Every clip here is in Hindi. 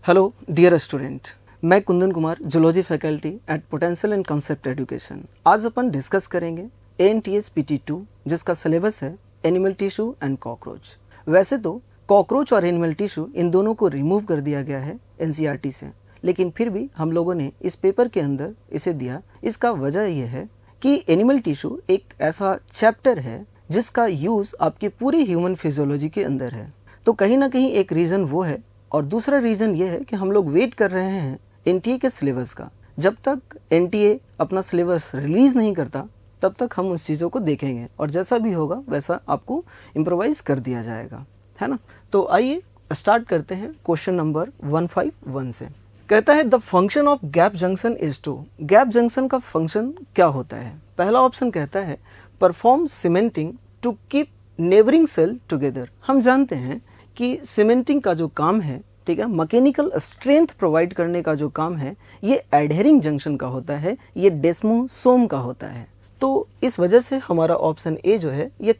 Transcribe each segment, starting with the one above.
हेलो डियर स्टूडेंट, मैं Kundan Kumar, zoology faculty at potential and concept education. आज अपन डिस्कस करेंगे ANTS PT2 जिसका सिलेबस है एनिमल टिश्यू एंड कॉकरोच। वैसे तो कॉकरोच और एनिमल टिश्यू इन दोनों को रिमूव कर दिया गया है NCERT से, लेकिन फिर भी हम लोगों ने इस पेपर के अंदर इसे दिया। इसका वजह यह है कि एनिमल टिश्यू एक ऐसा चैप्टर है जिसका यूज़ आपकी पूरी ह्यूमन फिजियोलॉजी के अंदर है। तो कहीं ना कहीं एक रीज़न वो है, और दूसरा रीज़न ये है कि हम लोग वेट कर रहे हैं NTA के सिलेबस का। जब तक NTA अपना सिलेबस रिलीज़ नहीं करता तब तक हम उस चीज़ों को देखेंगे, और जैसा भी होगा वैसा आपको इम्प्रोवाइज़ कर दिया जाएगा, है ना। तो आइए स्टार्ट करते हैं क्वेश्चन नंबर 151 से। कहता है the function of gap junction is to. Gap junction का फंक्शन क्या होता है? पहला ऑप्शन कहता है perform cementing to keep neighbouring cell together. हम जानते हैं कि सीमेंटिंग का जो काम है, ठीक है, मैकेनिकल स्ट्रेंथ प्रोवाइड करने का जो काम है, ये एडहेरिंग जंक्शन का होता है, ये डेस्मोसोम का होता है। तो इस वजह से हमारा ऑप्शन ए जो है ये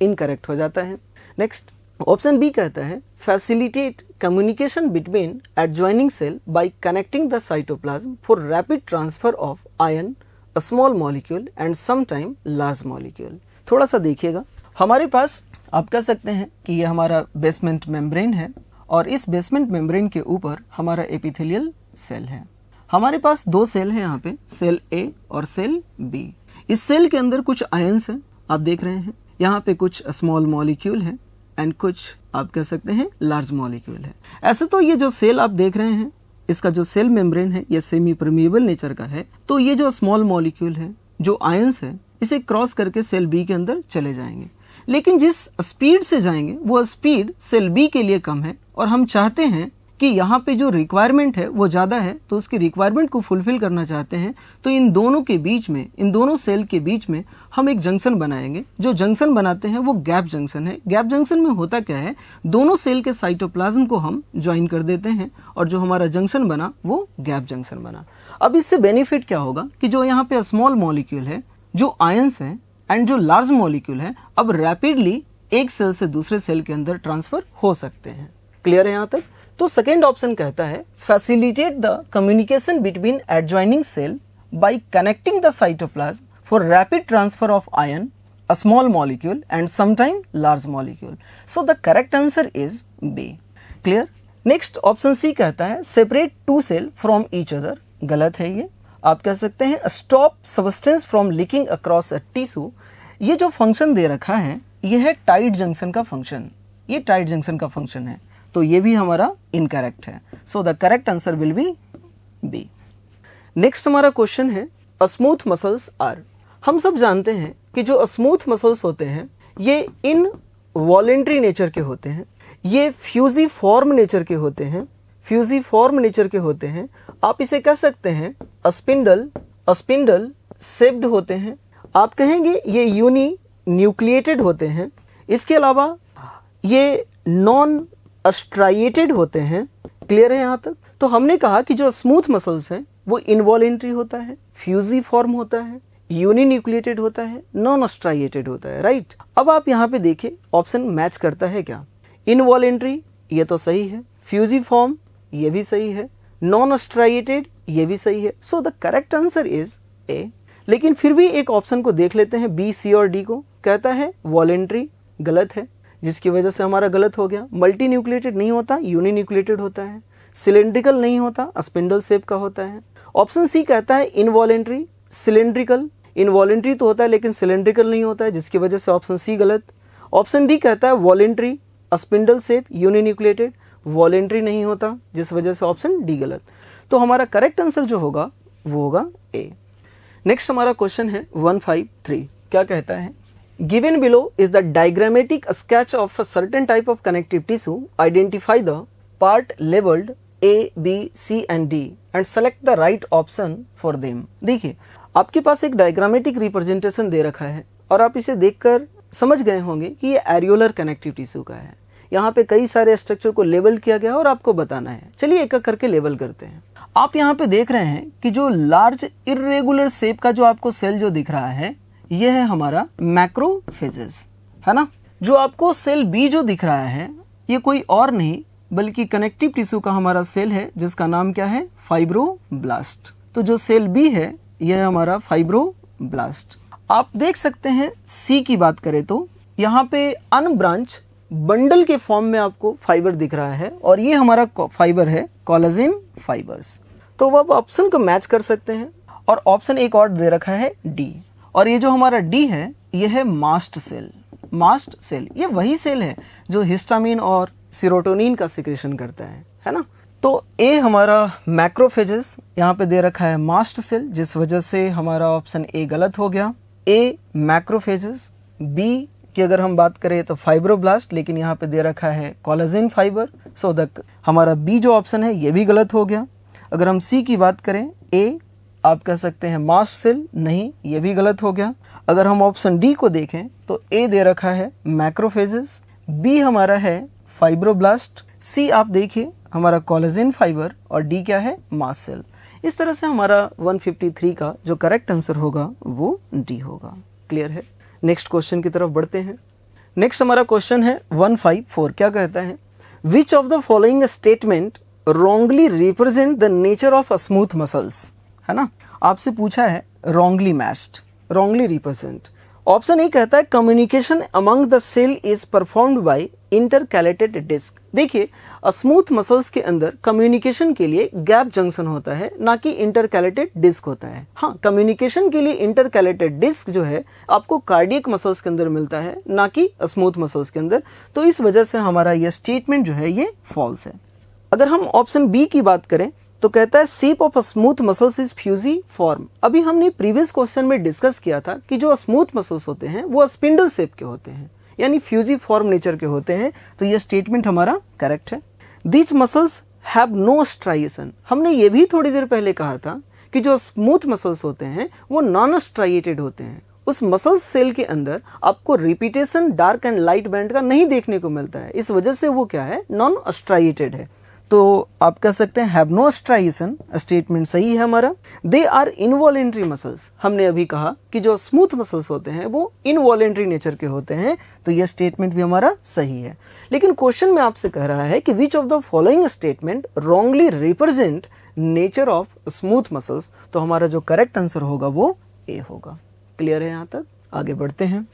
इनकरेक्ट हो जाता है। नेक्स्ट ऑप्शन बी कहता है facilitate communication between adjoining cell by connecting the cytoplasm for rapid transfer of ion, a small molecule and sometime large molecule. थोड़ा सा देखिएगा, हमारे पास आप कह सकते हैं कि ये हमारा बेसमेंट मेम्ब्रेन है, और इस बेसमेंट मेम्ब्रेन के ऊपर हमारा एपिथेलियल सेल है। हमारे पास दो सेल है यहाँ पे, सेल A और सेल B। इस सेल के अंदर कुछ आयंस हैं, आप देख रहे हैं, यहाँ पे कुछ स्मॉल मॉलिक्यूल है एंड कुछ आप कह सकते हैं लार्ज मॉलिक्यूल है। ऐसे तो ये जो सेल आप देख रहे हैं, इसका जो सेल मेम्ब्रेन है ये सेमी परमिएबल नेचर का है। तो ये जो स्मॉल मॉलिक्यूल है, जो आयंस है, इसे क्रॉस करके सेल B के अंदर चले जाएंगे, लेकिन जिस स्पीड से जाएंगे वो स्पीड सेल B के लिए कम है, और हम चाहते हैं कि यहाँ पे जो रिक्वायरमेंट है वो ज़्यादा है, तो उसकी रिक्वायरमेंट को फुलफिल करना चाहते हैं। तो इन दोनों के बीच में, इन दोनों सेल के बीच में हम एक जंक्शन बनाएंगे। जो जंक्शन बनाते हैं वो गैप जंक्शन है। गैप जंक्शन में होता क्या है, दोनों सेल के साइटोप्लाज्म को हम ज्वाइन कर देते हैं, और जो हमारा जंक्शन बना वो गैप जंक्शन बना। अब इससे बेनिफिट क्या होगा कि जो यहाँ पे स्मॉल मॉलिक्यूल है, जो आयंस है एंड जो लार्ज मॉलिक्यूल है, अब रैपिडली एक सेल से दूसरे सेल के अंदर ट्रांसफर हो सकते हैं। क्लियर है यहाँ तक? तो सेकेंड ऑप्शन कहता है facilitate the communication between adjoining cell by connecting the cytoplasm for rapid transfer of ion, a small molecule and sometime large molecule. So the correct answer is B. Clear? Next option C कहता है separate two cell from each other. गलत है ये। आप कह सकते हैं stop substance from leaking across a tissue. ये जो फंक्शन दे रखा है ये है टाइट जंक्शन का फंक्शन, ये टाइट जंक्शन का फंक्शन है, तो ये भी हमारा इनकरेक्ट है। So the correct answer will be B. Next हमारा क्वेश्चन है स्मूथ मसल्स आर। हम सब जानते हैं कि जो स्मूथ मसल्स होते हैं ये इन वॉलेंट्री नेचर के होते हैं, ये फ्यूजिफॉर्म नेचर के होते हैं, फ्यूजिफॉर्म नेचर के होते हैं। आप इसे कह सकते हैं स्पिंडल शेप्ड होते हैं। आप कहेंगे ये यूनी न्यूक्लिएटेड होते हैं। इसके अलावा ये नॉन स्ट्राइएटेड होते हैं। क्लियर है यहाँ तक? तो हमने कहा कि जो स्मूथ मसल्स हैं वो इनवॉलेंट्री होता है, फ्यूजिफॉर्म होता है, यूनी न्यूक्लिएटेड होता है, नॉन स्ट्राइएटेड होता है, राइट। अब आप यहाँ पे देखिए ऑप्शन मैच करता है क्या? इनवॉलेंट्री ये तो सही है, फ्यूजिफॉर्म ये भी सही है, नॉन स्ट्राइएटेड ये भी सही है। So the correct answer is ए। लेकिन फिर भी एक ऑप्शन को देख लेते हैं, बी, सी और डी को। कहता है वॉलेंट्री, गलत है, जिसकी वजह से हमारा गलत हो गया। मल्टी न्यूक्लिएटेड नहीं होता, यूनी न्यूक्लिएटेड होता है। सिलेंड्रिकल नहीं होता, स्पिंडल शेप का होता है। ऑप्शन सी कहता है इनवॉलेंट्री, सिलेंड्रिकल। इनवॉलेंट्री तो होता है लेकिन सिलेंड्रिकल नहीं होता है, जिसकी वजह से ऑप्शन सी गलत। ऑप्शन डी कहता है voluntary, spindle shape, uninucleated. Voluntary नहीं होता, जिस वजह से ऑप्शन डी गलत। तो हमारा करेक्ट आंसर जो होगा वो होगा ए। नेक्स्ट हमारा क्वेश्चन है 153। क्या कहता है? Given below is the diagrammatic sketch of a certain type of connective tissue. Identify the part labeled A, B, C and D and select the right option for them. देखिए आपके पास एक डायग्रामेटिक रिप्रेजेंटेशन दे रखा है, और आप इसे देखकर समझ गए होंगे कि ये एरियोलर कनेक्टिव टिश्यू का है। यहाँ पे कई सारे स्ट्रक्चर को लेबल किया गया है और आपको बताना है। चलिए एक एक करके लेबल करते हैं। आप यहाँ पे देख रहे हैं कि जो लार्ज इर्रेगुलर शेप का जो आपको सेल जो दिख रहा है ये है हमारा मैक्रोफेजेस, है ना। जो आपको सेल बी जो दिख रहा है ये कोई और नहीं, बल्कि कनेक्टिव टिश्यू का हमारा सेल है जिसका नाम क्या है, फाइब्रोब्लास्ट। तो जो सेल बी है यह हमारा फाइब्रोब्लास्ट। आप देख सकते हैं सी की बात करें तो यहाँ पे अनब्रांच बंडल के फॉर्म में आपको फाइबर दिख रहा है और ये हमारा फाइबर है कोलेजन फाइबर्स। तो वो आप ऑप्शन को मैच कर सकते हैं और ऑप्शन एक और दे रखा है डी, और ये जो हमारा डी है ये है मास्ट सेल। मास्ट सेल ये वही सेल है जो हिस्टामिन और सीरोटोनिन का सिक्रेशन करता है ना। तो ए हमारा मैक्रोफेजेस, यहाँ पे दे रखा है मास्ट सेल, जिस वजह से हमारा ऑप्शन ए गलत हो गया। ए मैक्रोफेजेस। बी की अगर हम बात करें तो फाइब्रोब्लास्ट, लेकिन यहाँ पे दे रखा है कोलेजन फाइबर, सो द हमारा बी जो ऑप्शन है ये भी गलत हो गया। अगर हम सी की बात करें, ए आप कह सकते हैं मास्ट सेल, नहीं ये भी गलत हो गया। अगर हम ऑप्शन डी को देखें तो ए दे रखा है मैक्रोफेजेस, बी हमारा है फाइब्रोब्लास्ट, सी आप देखिए हमारा कोलेजन फाइबर और डी क्या है, मास्ट सेल। इस तरह से हमारा 153 का जो करेक्ट आंसर होगा वो डी होगा। क्लियर है। नेक्स्ट क्वेश्चन की तरफ बढ़ते हैं। नेक्स्ट हमारा क्वेश्चन है 154। क्या कहता है, which of the following statement wrongly represent the nature of smooth muscles, है ना। आपसे पूछा है wrongly matched, wrongly represent. Option A कहता है communication among the cell is performed by intercalated disc. देखिए स्मूथ मसल्स के अंदर कम्युनिकेशन के लिए गैप जंक्शन होता है, ना कि इंटरकैलेटेड डिस्क होता है। हाँ, कम्युनिकेशन के लिए इंटरकैलेटेड डिस्क जो है आपको कार्डियक मसल्स के अंदर मिलता है, ना कि स्मूथ मसल्स के अंदर। तो इस वजह से हमारा यह स्टेटमेंट जो है ये फॉल्स है। अगर हम ऑप्शन बी की बात करें तो कहता है shape of smooth muscles is fusiform. अभी हमने प्रीवियस क्वेश्चन में डिस्कस किया था कि जो स्मूथ मसल्स होते हैं वो स्पिंडल शेप के होते हैं, यानी फ्यूजी फॉर्म नेचर के होते हैं। तो ये स्टेटमेंट हमारा करेक्ट है। These muscles have no striation. हमने ये भी थोड़ी देर पहले कहा था कि जो स्मूथ मसल्स होते हैं वो नॉन स्ट्राइएटेड होते हैं। उस मसल्स सेल के अंदर आपको repetition dark and light band का नहीं देखने को मिलता है, इस वजह से वो क्या है, नॉन स्ट्राइएटेड है। तो आप कह सकते हैं हैव नो स्ट्राइएशन, स्टेटमेंट सही है हमारा। They are involuntary muscles. हमने अभी कहा कि जो स्मूथ मसल्स होते हैं वो इनवॉलेंट्री नेचर के होते हैं, तो यह स्टेटमेंट भी हमारा सही है। लेकिन क्वेश्चन में आपसे कह रहा है कि विच of the following statement wrongly represent nature of smooth muscles, तो हमारा जो करेक्ट आंसर होगा वो ए होगा। क्लियर है, यहाँ तक आगे बढ़ते हैं।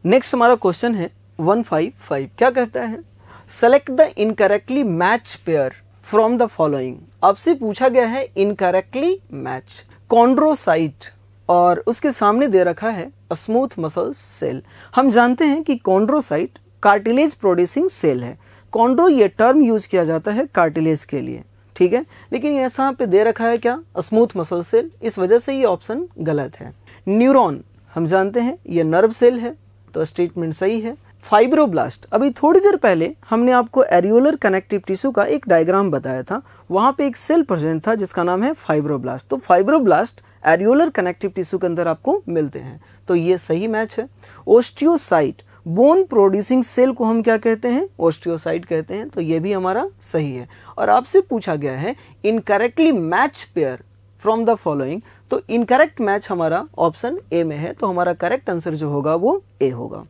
नेक्स्ट हमारा क्वेश्चन है 155। क्या कहता है, select the incorrectly match pair from the following. आपसे पूछा गया है इनकरेक्टली मैच कॉन्ड्रोसाइट और उसके सामने दे रखा है स्मूथ मसल सेल। हम जानते हैं कि कॉन्ड्रोसाइट कार्टिलेज प्रोड्यूसिंग सेल है। कॉन्ड्रो ये टर्म यूज किया जाता है कार्टिलेज के लिए, ठीक है, लेकिन यहाँ पे दे रखा है क्या, स्मूथ मसल सेल, इस वजह से ये ऑप्शन गलत है। न्यूरॉन हम जानते हैं ये नर्व सेल है, तो स्टेटमेंट सही है। फाइब्रोब्लास्ट, अभी थोड़ी देर पहले हमने आपको एरियोलर कनेक्टिव टिश्यू का एक डायग्राम बताया था, वहां पे एक सेल प्रेजेंट था जिसका नाम है फाइब्रोब्लास्ट। तो फाइब्रोब्लास्ट एरियोलर कनेक्टिव टिश्यू के अंदर आपको मिलते हैं, तो ये सही मैच है। ओस्टियोसाइट, बोन प्रोड्यूसिंग सेल को हम क्या कहते हैं, ओस्टियोसाइट कहते हैं, तो ये भी हमारा सही है। और आपसे पूछा गया है incorrectly match pair from the following, तो इनकरेक्ट मैच हमारा ऑप्शन ए में है, तो हमारा करेक्ट आंसर जो होगा वो ए होगा।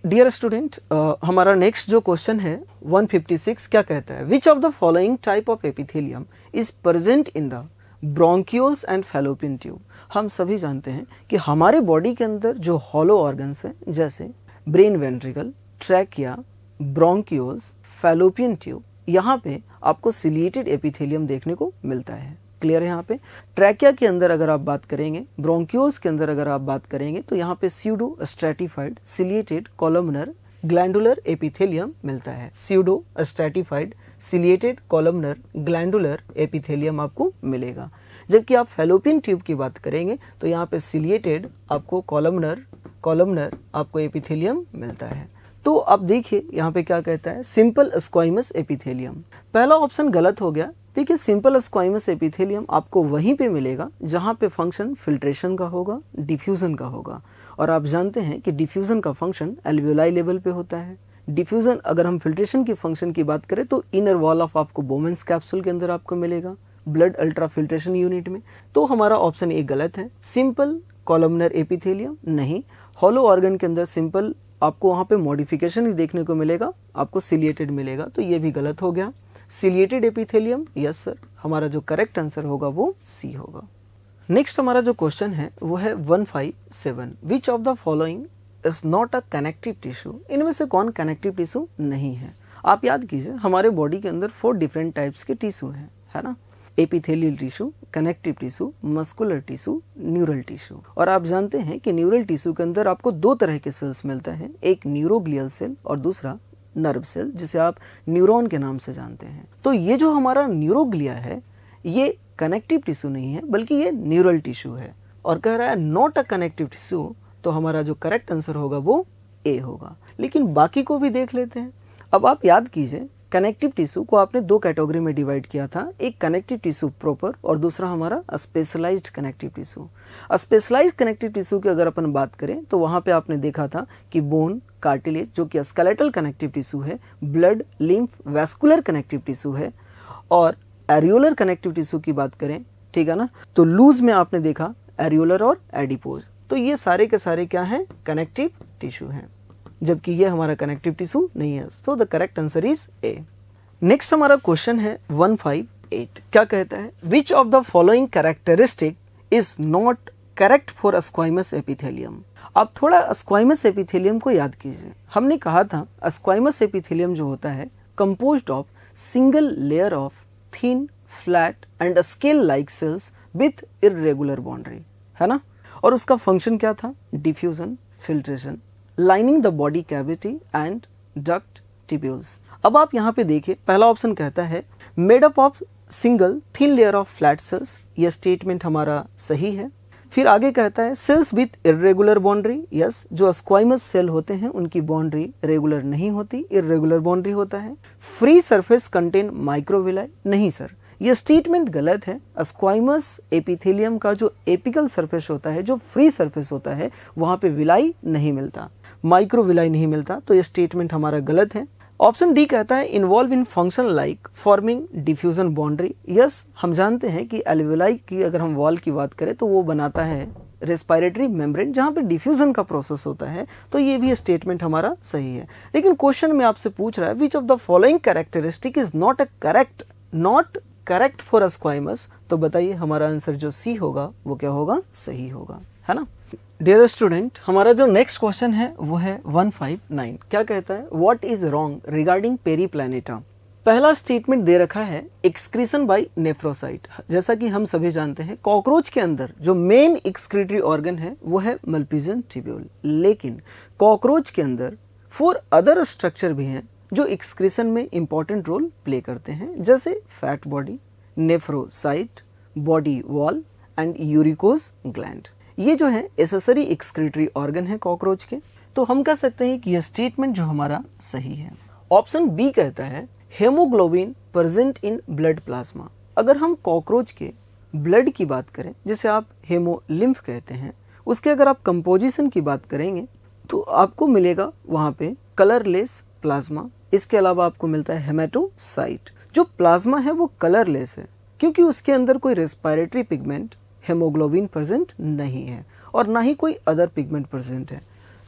डियर स्टूडेंट, हमारा नेक्स्ट जो क्वेश्चन है 156 क्या कहता है, which of the following type of epithelium is present in the bronchioles and fallopian tube. हम सभी जानते हैं कि हमारे बॉडी के अंदर जो हॉलो ऑर्गन्स हैं जैसे brain ventricle, trachea, bronchioles, fallopian tube, यहाँ पे आपको सिलिएटेड एपिथेलियम देखने को मिलता है। क्लियर है। यहाँ पे ट्रैकिया के अंदर अगर आप बात करेंगे, ब्रोंकियोल्स के अंदर अगर आप बात करेंगे, तो यहाँ पे pseudo stratified ciliated columnar glandular epithelium मिलता है। Pseudo stratified ciliated columnar glandular epithelium आपको मिलेगा। जबकि आप फैलोपियन ट्यूब की बात करेंगे तो यहाँ पे सिलिएटेड आपको कॉलमनर आपको एपिथेलियम मिलता है। तो अब देखिए यहाँ पे क्या कहता है, सिंपल स्क्वाइमस एपिथेलियम। पहला ऑप्शन गलत हो गया। देखिए सिंपल स्क्वाइमस एपिथेलियम आपको वहीं पे मिलेगा जहाँ पे फंक्शन फिल्ट्रेशन का होगा, डिफ्यूजन का होगा, और आप जानते हैं कि डिफ्यूजन का फंक्शन एल्वियोलाई लेवल पे होता है। डिफ्यूजन, अगर हम फिल्ट्रेशन की फंक्शन की बात करें तो इनर वॉल ऑफ आपको बोमेंस कैप्सूल के अंदर आपको मिलेगा, ब्लड अल्ट्रा फिल्ट्रेशन यूनिट में। तो हमारा ऑप्शन ए गलत है। सिंपल कॉलमनर एपिथेलियम नहीं, हॉलो ऑर्गन के अंदर सिंपल आपको वहाँ पे मॉडिफिकेशन ही देखने को मिलेगा, आपको सिलिएटेड मिलेगा, तो ये भी गलत हो गया। सिलिएटेड एपिथेलियम, यस सर, हमारा जो करेक्ट आंसर होगा वो सी होगा। नेक्स्ट हमारा जो क्वेश्चन है वो है 157, विच of the following is not a connective tissue, इनमें से कौन कनेक्टिव टिश्यू नहीं है। आप याद कीजिए हमारे बॉडी के अंदर 4 डिफरेंट टाइप्स के टिश्यू हैं, है ना, epithelial tissue, connective tissue, muscular tissue, neural tissue. और आप जानते हैं कि न्यूरल टिश्यू के अंदर आपको 2 तरह के सेल्स मिलते हैं, एक न्यूरोग्लियल सेल और दूसरा नर्व सेल, जिसे आप न्यूरॉन के नाम से जानते हैं। तो ये जो हमारा न्यूरोग्लिया है ये कनेक्टिव टिश्यू नहीं है बल्कि ये न्यूरल टिश्यू है, और कह रहा है नॉट अ कनेक्टिव टिश्यू, तो हमारा जो करेक्ट आंसर होगा वो ए होगा। लेकिन बाकी को भी देख लेते हैं। अब आप याद कीजिए कनेक्टिव टिश्यू को आपने 2 कैटेगरी में डिवाइड किया था, एक कनेक्टिव टिश्यू प्रॉपर और दूसरा हमारा specialised connective tissue. Specialised connective tissue की अगर अपन बात करें तो वहां पे आपने देखा था कि बोन, कार्टिलेज जो कि स्केलेटल कनेक्टिव टिश्यू है, blood, lymph, vascular connective tissue है, और एरियोलर कनेक्टिव टिश्यू की बात करें, ठीक है ना, तो लूज में आपने देखा एरियोलर और एडिपोज। तो ये सारे के सारे क्या हैं, कनेक्टिव टिश्यू हैं, जबकि ये हमारा कनेक्टिव टिश्यू नहीं है। So the correct answer is A. Next हमारा क्वेश्चन है 158, क्या कहता है, which of the following characteristic is not correct for स्क्वाइमस epithelium. आप थोड़ा स्क्वाइमस एपिथेलियम को याद कीजिए। हमने कहा था स्क्वाइमस एपिथेलियम जो होता है composed of single layer of thin, flat and scale like sales with irregular boundary, है ना, और उसका फंक्शन क्या था, diffusion, filtration, lining the body cavity and duct tubules. अब आप यहाँ पे देखिए पहला ऑप्शन कहता है made up of single thin layer of flat sales, यह स्टेटमेंट हमारा सही है। फिर आगे कहता है sales with irregular boundary, yes, जो स्क्वाइमस सेल होते हैं उनकी बाउंड्री रेगुलर नहीं होती, इररेगुलर बाउंड्री होता है। फ्री सरफेस कंटेन माइक्रोविलाई, नहीं सर, यह स्टेटमेंट गलत है। स्क्वाइमस एपिथेलियम का जो एपिकल सरफेस होता है, जो फ्री सरफेस होता है, वहां पे विलाई नहीं मिलता, माइक्रोविलाई नहीं मिलता, तो यह स्टेटमेंट हमारा गलत है। ऑप्शन डी कहता है involve in function like forming diffusion boundary, yes, हम जानते हैं कि एल्वेलाई की अगर हम वॉल की बात करें तो वो बनाता है रेस्पिरेटरी मेम्ब्रेन जहां पे डिफ्यूजन का प्रोसेस होता है, तो ये भी स्टेटमेंट हमारा सही है। लेकिन क्वेश्चन में आपसे पूछ रहा है which of the following characteristic is not correct for स्क्वाइमस, तो बताइए हमारा आंसर जो सी होगा वो क्या होगा, सही होगा, है ना। डियर स्टूडेंट, हमारा जो नेक्स्ट क्वेश्चन है वो है 159, क्या कहता है, what is wrong regarding Periplaneta. पहला स्टेटमेंट दे रखा है एक्सक्रीशन बाय नेफ्रोसाइट। जैसा कि हम सभी जानते हैं कॉकरोच के अंदर जो मेन एक्सक्रीटरी ऑर्गन है वो है मल्पीजियन ट्यूब्यूल, लेकिन कॉकरोच के अंदर 4 अदर स्ट्रक्चर भी हैं जो एक्सक्रीशन में इंपॉर्टेंट रोल प्ले करते हैं, जैसे fat body, nephrocyte, body wall and uricose gland. ये जो है एसेसरी एक्सक्रीटरी ऑर्गन है कॉकरोच के, तो हम कह सकते हैं कि यह स्टेटमेंट जो हमारा सही है। ऑप्शन बी कहता है haemoglobin present in blood plasma. अगर हम कॉकरोच के ब्लड की बात करें, जिसे आप हेमोलिम्फ कहते हैं, उसके अगर आप कंपोजिशन की बात करेंगे तो आपको मिलेगा वहां पे कलरलेस प्लाज्मा। इसके अलावा आपको मिलता है हेमेटोसाइट। जो प्लाज्मा है वो कलरलेस है क्योंकि उसके अंदर कोई रेस्पिरेटरी पिगमेंट हेमोग्लोबिन प्रेजेंट नहीं है और ना ही कोई अदर पिगमेंट प्रेजेंट है।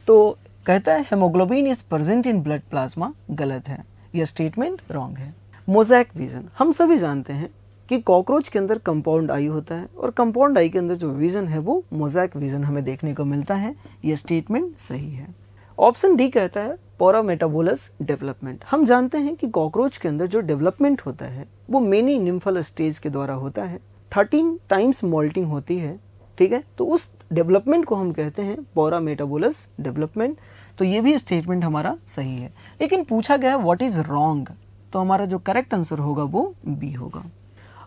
तो कहता है haemoglobin is present in blood plasma, गलत है, यह स्टेटमेंट रॉन्ग है। मोज़ेक विजन, हम सभी जानते हैं कि कॉकरोच के अंदर कंपाउंड आई होता है और कंपाउंड आई के अंदर जो विजन है वो मोज़ेक विजन हमें देखने को मिलता है, यह स्टेटमेंट सही है। ऑप्शन डी कहता है पोरामेटाबोलस डेवलपमेंट। हम जानते हैं कि कॉकरोच के अंदर जो डेवलपमेंट होता है वो मेनी निम्फल स्टेज के द्वारा होता है, 13 टाइम्स मोल्टिंग होती है, ठीक है, तो उस डेवलपमेंट को हम कहते हैं पोरामेटाबोलस डेवलपमेंट। तो ये भी स्टेटमेंट हमारा सही है। लेकिन पूछा गया है व्हाट इज रॉन्ग, तो हमारा जो करेक्ट आंसर होगा वो बी होगा।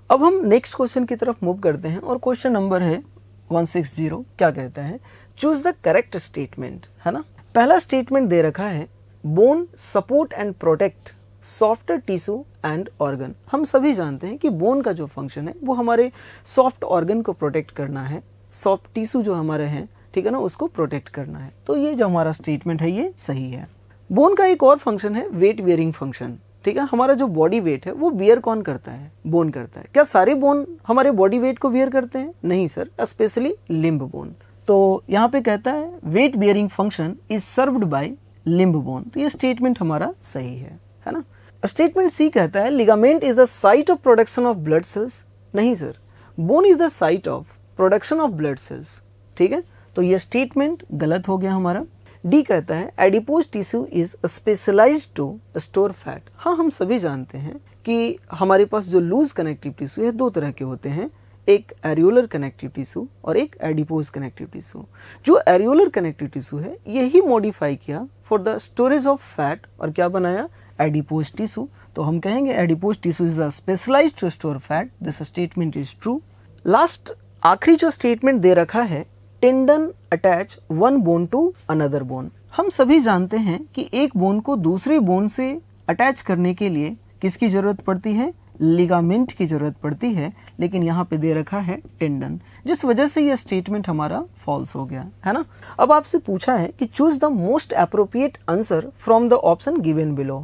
अब हम नेक्स्ट क्वेश्चन की तरफ मूव करते हैं और क्वेश्चन नंबर है 160, क्या कहता है, चूज द करेक्ट स्टेटमेंट, है ना। पहला स्टेटमेंट दे रखा है bone support and protect soft tissue and organ. हम सभी जानते हैं कि बोन का जो फंक्शन है वो हमारे सॉफ्ट ऑर्गन को प्रोटेक्ट करना है, सॉफ्ट टिश्यू जो हमारे हैं, ठीक है ना, उसको प्रोटेक्ट करना है। तो ये जो हमारा स्टेटमेंट है ये सही है। बोन का एक और फंक्शन है वेट बियरिंग फंक्शन, ठीक है, हमारा जो बॉडी वेट है वो बियर कौन करता है, बोन करता है। क्या सारे बोन हमारे बॉडी वेट को बियर करते हैं, नहीं सर, स्पेशली लिम्ब बोन। तो यहाँ पे कहता है weight bearing function is served by limb bone. तो ये स्टेटमेंट हमारा सही है ना। स्टेटमेंट सी कहता है ligament is the site of production of blood cells. नहीं sir, bone is the site of production of blood cells. ठीक है, तो ये स्टेटमेंट गलत हो गया हमारा। डी कहता है adipose tissue is specialised to store fat. हाँ, हम सभी जानते हैं कि हमारे पास जो लूज कनेक्टिव टिश्यू है दो तरह के होते हैं, एक एरियोलर कनेक्टिव टिश्यू और एक एडिपोज कनेक्टिव टिश्यू। जो एरियोलर कनेक्टिव टिश्यू है यही मॉडिफाई किया for the storage of fat और क्या बनाया, एडिपोज टिश्यू। तो हम कहेंगे adipose tissue is specialised to store fat. This statement is true. Last आखिरी जो स्टेटमेंट दे रखा है tendon attach one bone to another bone. हम सभी जानते हैं कि एक बोन को दूसरे बोन से अटैच करने के लिए किसकी जरूरत पड़ती है, लिगामेंट की जरूरत पड़ती है, लेकिन यहाँ पे दे रखा है टेंडन, जिस वजह से यह स्टेटमेंट हमारा फॉल्स हो गया है ना। अब आपसे पूछा है कि choose the most appropriate answer from the option given below,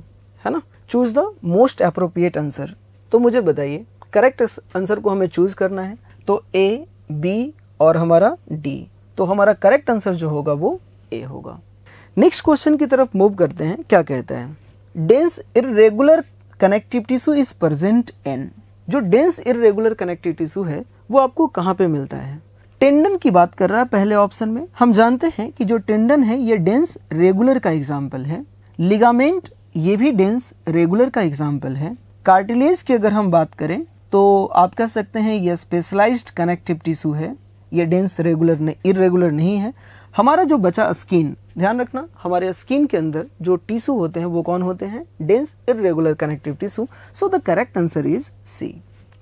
है ना। Choose the most appropriate answer. तो मुझे बताइए करेक्ट आंसर को हमें चूज करना है, तो ए, बी और हमारा डी। तो हमारा करेक्ट आंसर जो होगा वो ए होगा। नेक्स्ट क्वेश्चन की तरफ मूव करते हैं। क्या कहता है, dense irregular connective tissue is present in. जो डेंस इर्रेगुलर कनेक्टिव टिश्यू है वो आपको कहाँ पे मिलता है, टेंडन की बात कर रहा है पहले ऑप्शन में। हम जानते हैं कि जो टेंडन है ये डेंस रेगुलर का एग्जाम्पल है। लिगामेंट ये भी डेंस रेगुलर का एग्जाम्पल है। कार्टिलेज की अगर हम बात करें तो आप कह सकते हैं ये स्पेशलाइज्ड कनेक्टिव टिश्यू है, ये डेंस रेगुलर इरेगुलर नहीं है। हमारा जो बचा स्किन, ध्यान रखना हमारे स्किन के अंदर जो टिश्यू होते हैं वो कौन होते हैं, dense irregular connective tissue. So the correct answer is C.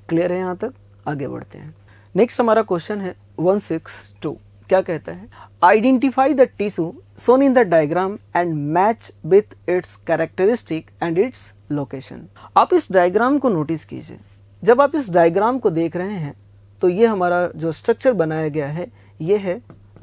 Clear है यहाँ तक, आगे बढ़ते हैं। नेक्स्ट हमारा क्वेश्चन है 162। क्या कहता है, identify the tissue shown in the diagram and match with its characteristic and its location। आप इस डायग्राम को नोटिस कीजिए। जब आप इस डायग्राम को देख रहे हैं तो ये हमारा जो स्ट्रक्चर बनाया गया है ये है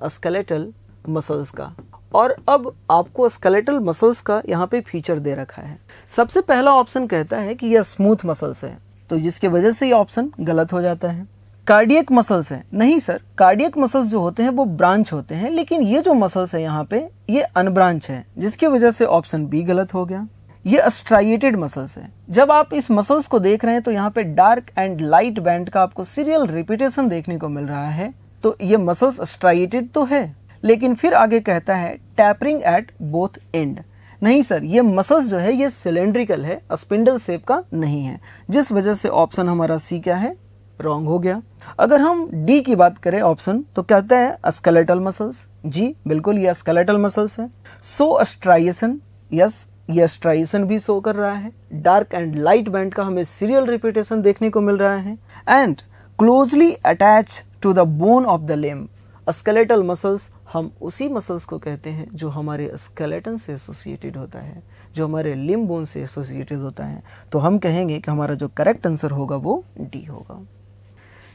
स्केलेटल मसल्स का, और अब आपको स्केलेटल मसल्स का यहाँ पे फीचर दे रखा है। सबसे पहला ऑप्शन कहता है कि यह स्मूथ मसल्स है, तो जिसकी वजह से ये ऑप्शन गलत हो जाता है। कार्डियक मसल्स है, नहीं सर, कार्डियक मसल्स जो होते हैं वो ब्रांच होते हैं, लेकिन ये जो मसल्स है यहाँ पे ये अनब्रांच है, जिसकी वजह से ऑप्शन बी गलत हो गया। ये स्ट्राइएटेड मसल्स है। जब आप इस मसल्स को देख रहे हैं तो यहाँ पे डार्क एंड लाइट बैंड का आपको सीरियल रिपीटेशन देखने को मिल रहा है, तो ये मसल्स स्ट्राइएटेड तो है, लेकिन फिर आगे कहता है टैपरिंग एट बोथ एंड। नहीं सर, ये मसल्स जो है ये सिलेंड्रिकल है, स्पिंडल शेप का नहीं है, जिस वजह से ऑप्शन हमारा सी क्या है, रॉन्ग हो गया। अगर हम डी की बात करें ऑप्शन, तो कहता है स्केलेटल मसल्स। जी बिल्कुल, ये स्केलेटल मसल्स है। सो स्ट्राइएशन, यस ये स्ट्राइएशन भी शो कर रहा है। डार्क एंड लाइट बैंड का हमें सीरियल रिपीटेशन देखने को मिल रहा है। And closely attach to the bone of the limb. Skeletal muscles हम उसी मसल्स को कहते हैं जो हमारे स्केलेटन से एसोसिएटेड होता है, जो हमारे लिम्ब बोन से एसोसिएटेड होता है। तो हम कहेंगे कि हमारा जो करेक्ट आंसर होगा वो डी होगा।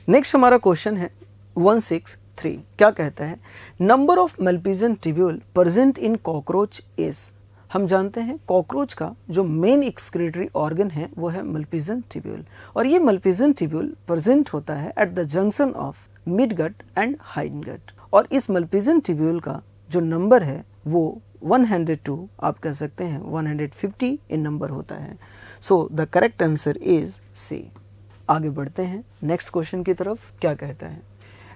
नेक्स्ट हमारा क्वेश्चन है 163। क्या कहता है, number of Malpighian tubule present in cockroach is. हम जानते हैं कॉकरोच का जो मेन एक्सक्रीटरी ऑर्गन है वो है मल्पीजियन ट्यूब्यूल, और ये मल्पीजियन ट्यूब्यूल प्रेजेंट होता है at the junction of mid gut and hind gut. और इस मल्पीजियन ट्यूब्यूल का जो नंबर है वो 102, आप कह सकते हैं 150 इन नंबर होता है। So the correct answer is C. आगे बढ़ते हैं नेक्स्ट क्वेश्चन की तरफ। क्या कहता है,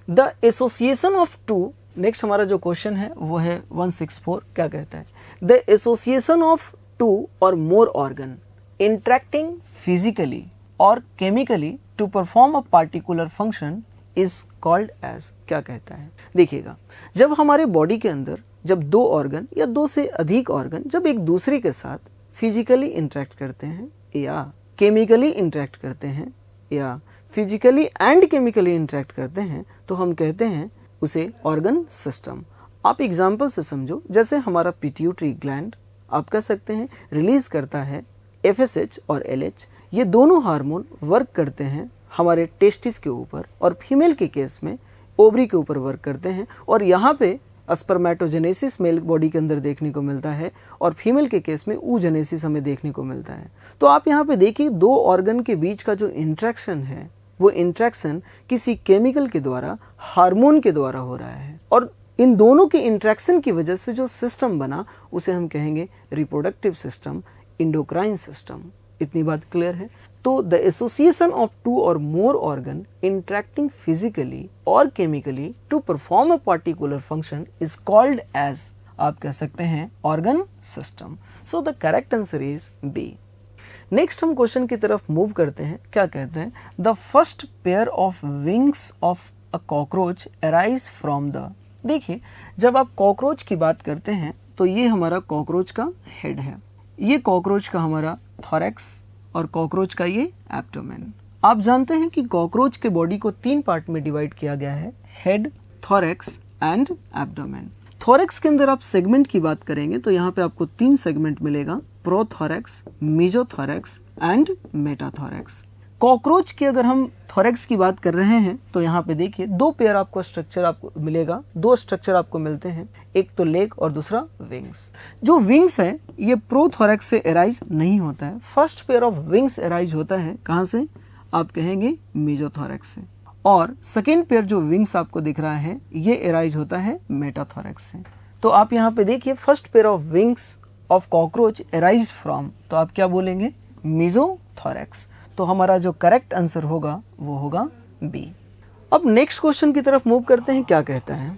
the association of two. Next हमारा जो क्वेश्चन है वो है 164। क्या कहता है, द एसोसिएशन ऑफ टू और मोर ऑर्गन इंटरेक्टिंग फिजिकली और chemically to perform a particular function is called as. क्या कहता है, देखिएगा जब हमारे बॉडी के अंदर जब दो ऑर्गन या दो से अधिक ऑर्गन जब एक दूसरे के साथ फिजिकली इंटरेक्ट करते हैं या केमिकली इंटरेक्ट करते हैं या फिजिकली एंड केमिकली इंटरेक्ट करते हैं, तो हम कहते हैं उसे ऑर्गन सिस्टम। आप एग्जाम्पल से समझो, जैसे हमारा पिट्यूटरी ग्लैंड आप कह सकते हैं रिलीज करता है FSH और LH, ये दोनों हार्मोन वर्क करते हैं हमारे टेस्टिस के ऊपर, और फीमेल के केस में ओवरी के ऊपर वर्क करते हैं, और यहाँ पे स्पर्मेटोजेनेसिस मेल बॉडी के अंदर देखने को मिलता है, और फीमेल के केस में oogenesis हमें देखने को मिलता है। तो आप यहाँ पे देखिए दो ऑर्गन के बीच का जो इंट्रैक्शन है वो इंट्रैक्शन किसी केमिकल के द्वारा, हार्मोन के द्वारा हो रहा है, और इन दोनों के इंट्रैक्शन की वजह से जो सिस्टम बना उसे हम कहेंगे रिप्रोडक्टिव सिस्टम, इंडोक्राइन सिस्टम। इतनी बात क्लियर है। तो द एसोसिएशन ऑफ टू और मोर ऑर्गन इंटरेक्टिंग फिजिकली और chemically to perform a particular function is called as, आप कह सकते हैं, organ system. So the correct answer is B. Next हम क्वेश्चन की तरफ मूव करते हैं। क्या कहते हैं? The first pair of wings of a cockroach arise from the, देखिए जब आप कॉकरोच की बात करते हैं तो ये हमारा कॉकरोच का हेड है, ये कॉकरोच का हमारा थॉरैक्स और कॉकरोच का ये एब्डोमेन। आप जानते हैं कि कॉकरोच के बॉडी को 3 पार्ट में डिवाइड किया गया है, head, thorax and abdomen. Thorax के अंदर आप सेगमेंट की बात करेंगे तो यहाँ पे आपको 3 सेगमेंट मिलेगा, प्रोथॉरैक्स, मेसोथॉरैक्स एंड मेटाथॉरैक्स। कॉकरोच की अगर हम थॉरैक्स की बात कर रहे हैं तो यहाँ पे देखिए 2 पेयर आपको स्ट्रक्चर आपको मिलेगा, 2 स्ट्रक्चर आपको मिलते हैं, एक तो लेग और दूसरा विंग्स। जो विंग्स है ये प्रोथॉरैक्स से एराइज नहीं होता है, first pair of wings arise होता है कहाँ से? आप कहेंगे मेसोथॉरैक्स से, और सेकेंड पेयर जो विंग्स आपको दिख रहा है ये एराइज होता है मेटाथॉरैक्स से। तो आप यहाँ पे देखिए first pair of wings of cockroach arise from, तो आप क्या बोलेंगे? मेसोथॉरैक्स। तो हमारा जो करेक्ट आंसर होगा वो होगा बी। अब नेक्स्ट क्वेश्चन की तरफ मूव करते हैं। क्या कहता है?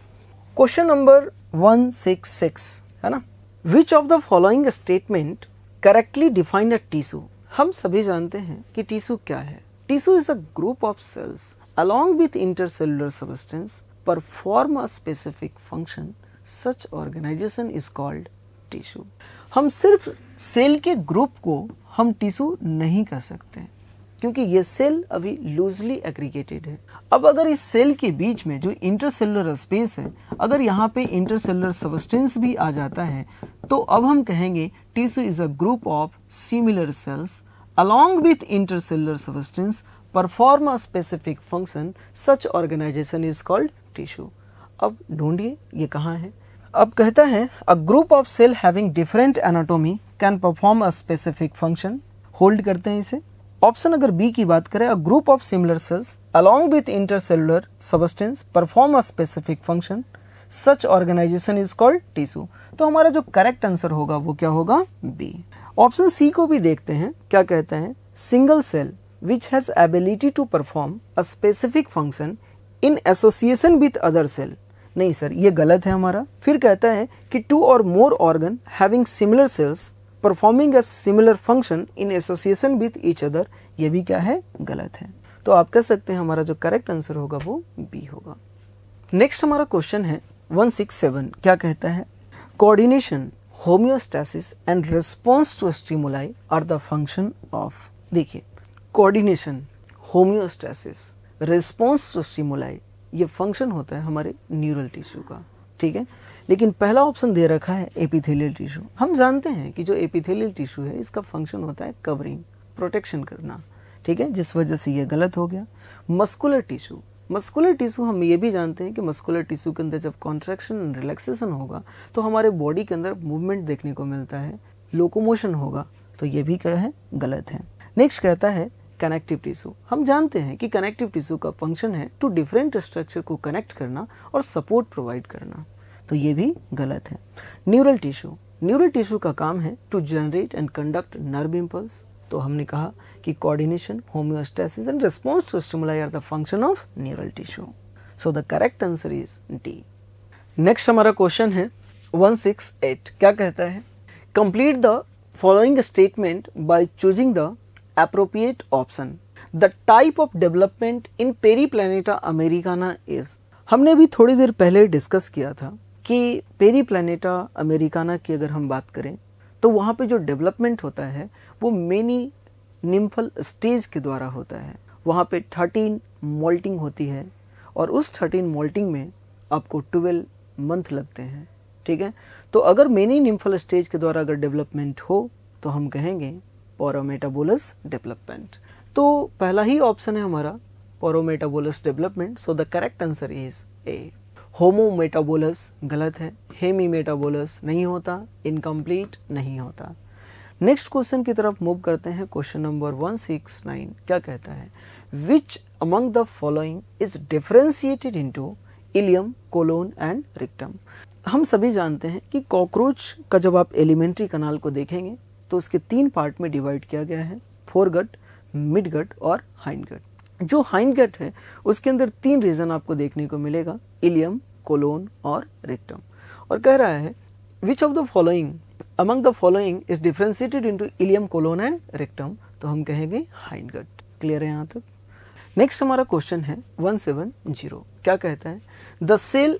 क्वेश्चन नंबर 166 है ना, which of the following statement correctly define a tissue. हम सभी जानते हैं कि टिश्यू क्या है। Tissue is a group of cells along with intercellular substance perform a specific function, such organization is called tissue। हम सिर्फ सेल के ग्रुप को हम टिश्यू नहीं कह सकते क्योंकि ये सेल अभी लूजली एग्रीगेटेड है। अब अगर इस सेल के बीच में जो इंटरसेलुलर स्पेस है, अगर यहाँ पे इंटरसेलुलर सबस्टेंस भी आ जाता है तो अब हम कहेंगे tissue is a group of similar sales along with intercellular substance perform a specific function, such organization is called tissue। अब ढूंढिए ये कहाँ है। अब कहता है a group of cell having different anatomy can perform a specific function। Hold करते हैं इसे। ऑप्शन अगर बी की बात करें, a group of similar cells along with intercellular substance perform a specific function, such organization is called tissue। तो हमारा जो करेक्ट आंसर होगा वो क्या होगा? बी। ऑप्शन सी को भी देखते हैं। क्या कहता है? Single cell which has ability to perform a specific function in association with other cell। नहीं सर, ये गलत है हमारा। फिर कहता है कि 2 or more organ having similar cells performing a similar function in association with each other, ये भी क्या है? गलत है। तो आप कह सकते हैं हमारा जो करेक्ट आंसर होगा वो बी होगा। नेक्स्ट हमारा क्वेश्चन है 167। क्या कहता है? Coordination, homeostasis and response to stimuli are the function of. देखिए coordination, homeostasis, response to stimuli, ये फंक्शन होता है हमारे न्यूरल टिश्यू का, ठीक है। लेकिन पहला ऑप्शन दे रखा है एपिथेलियल टिश्यू। हम जानते हैं कि जो एपिथेलियल टिश्यू है इसका फंक्शन होता है कवरिंग, प्रोटेक्शन करना, ठीक है, जिस वजह से ये गलत हो गया। मस्कुलर टिश्यू, मस्कुलर टिश्यू हम ये भी जानते हैं कि मस्कुलर टिश्यू के अंदर जब कॉन्ट्रैक्शन एंड रिलैक्सेशन होगा तो हमारे बॉडी के अंदर मूवमेंट देखने को मिलता है, लोकोमोशन होगा, तो ये भी क्या है? गलत है। नेक्स्ट कहता है कनेक्टिव टिश्यू। हम जानते हैं कि कनेक्टिव टिश्यू का फंक्शन है टू डिफरेंट स्ट्रक्चर को कनेक्ट करना और सपोर्ट प्रोवाइड करना, तो ये भी गलत है। न्यूरल टिश्यू, न्यूरल टिश्यू का काम है to generate and conduct nerve impulse, तो हमने कहा कि coordination, homeostasis and response to stimuli are the function of neural tissue. So the correct answer is D. Next हमारा क्वेश्चन है 168। क्या कहता है? Complete the following statement by choosing the appropriate option। The type of development in Periplaneta americana is। हमने भी थोड़ी देर पहले डिस्कस किया था कि पेरीप्लैनेटा अमेरिकाना की अगर हम बात करें तो वहाँ पे जो डेवलपमेंट होता है वो मेनी निम्फल स्टेज के द्वारा होता है। वहाँ पे 13 मोल्टिंग होती है और उस 13 मोल्टिंग में आपको 12 मंथ लगते हैं, ठीक है। तो अगर मेनी निम्फल स्टेज के द्वारा अगर डेवलपमेंट हो तो हम कहेंगे पोरोमेटाबोलस डेवलपमेंट। तो पहला ही ऑप्शन है हमारा paurometabolous development. So the correct answer is A. Homometabolous गलत है, हेमीमेटाबोलस नहीं होता, इनकम्प्लीट नहीं होता। नेक्स्ट क्वेश्चन की तरफ मूव करते हैं। Question number 169। क्या कहता है? Which among the following is differentiated into ileum, colon and rectum. हम सभी जानते हैं कि कॉकरोच का जब आप एलिमेंट्री कनाल को देखेंगे तो उसके 3 पार्ट में डिवाइड किया गया है, फोरगट, मिडगट और हाइंडगट। जो हाइंडगट है उसके अंदर 3 रीजन आपको देखने को मिलेगा, इलियम, कोलोन और रिक्टम। और कह रहा है which of the following among the following is differentiated into ileum, colon and rectum, तो हम कहेंगे हाइंडगट। क्लियर है यहाँ तक? नेक्स्ट हमारा क्वेश्चन है 170। क्या कहता है? The cell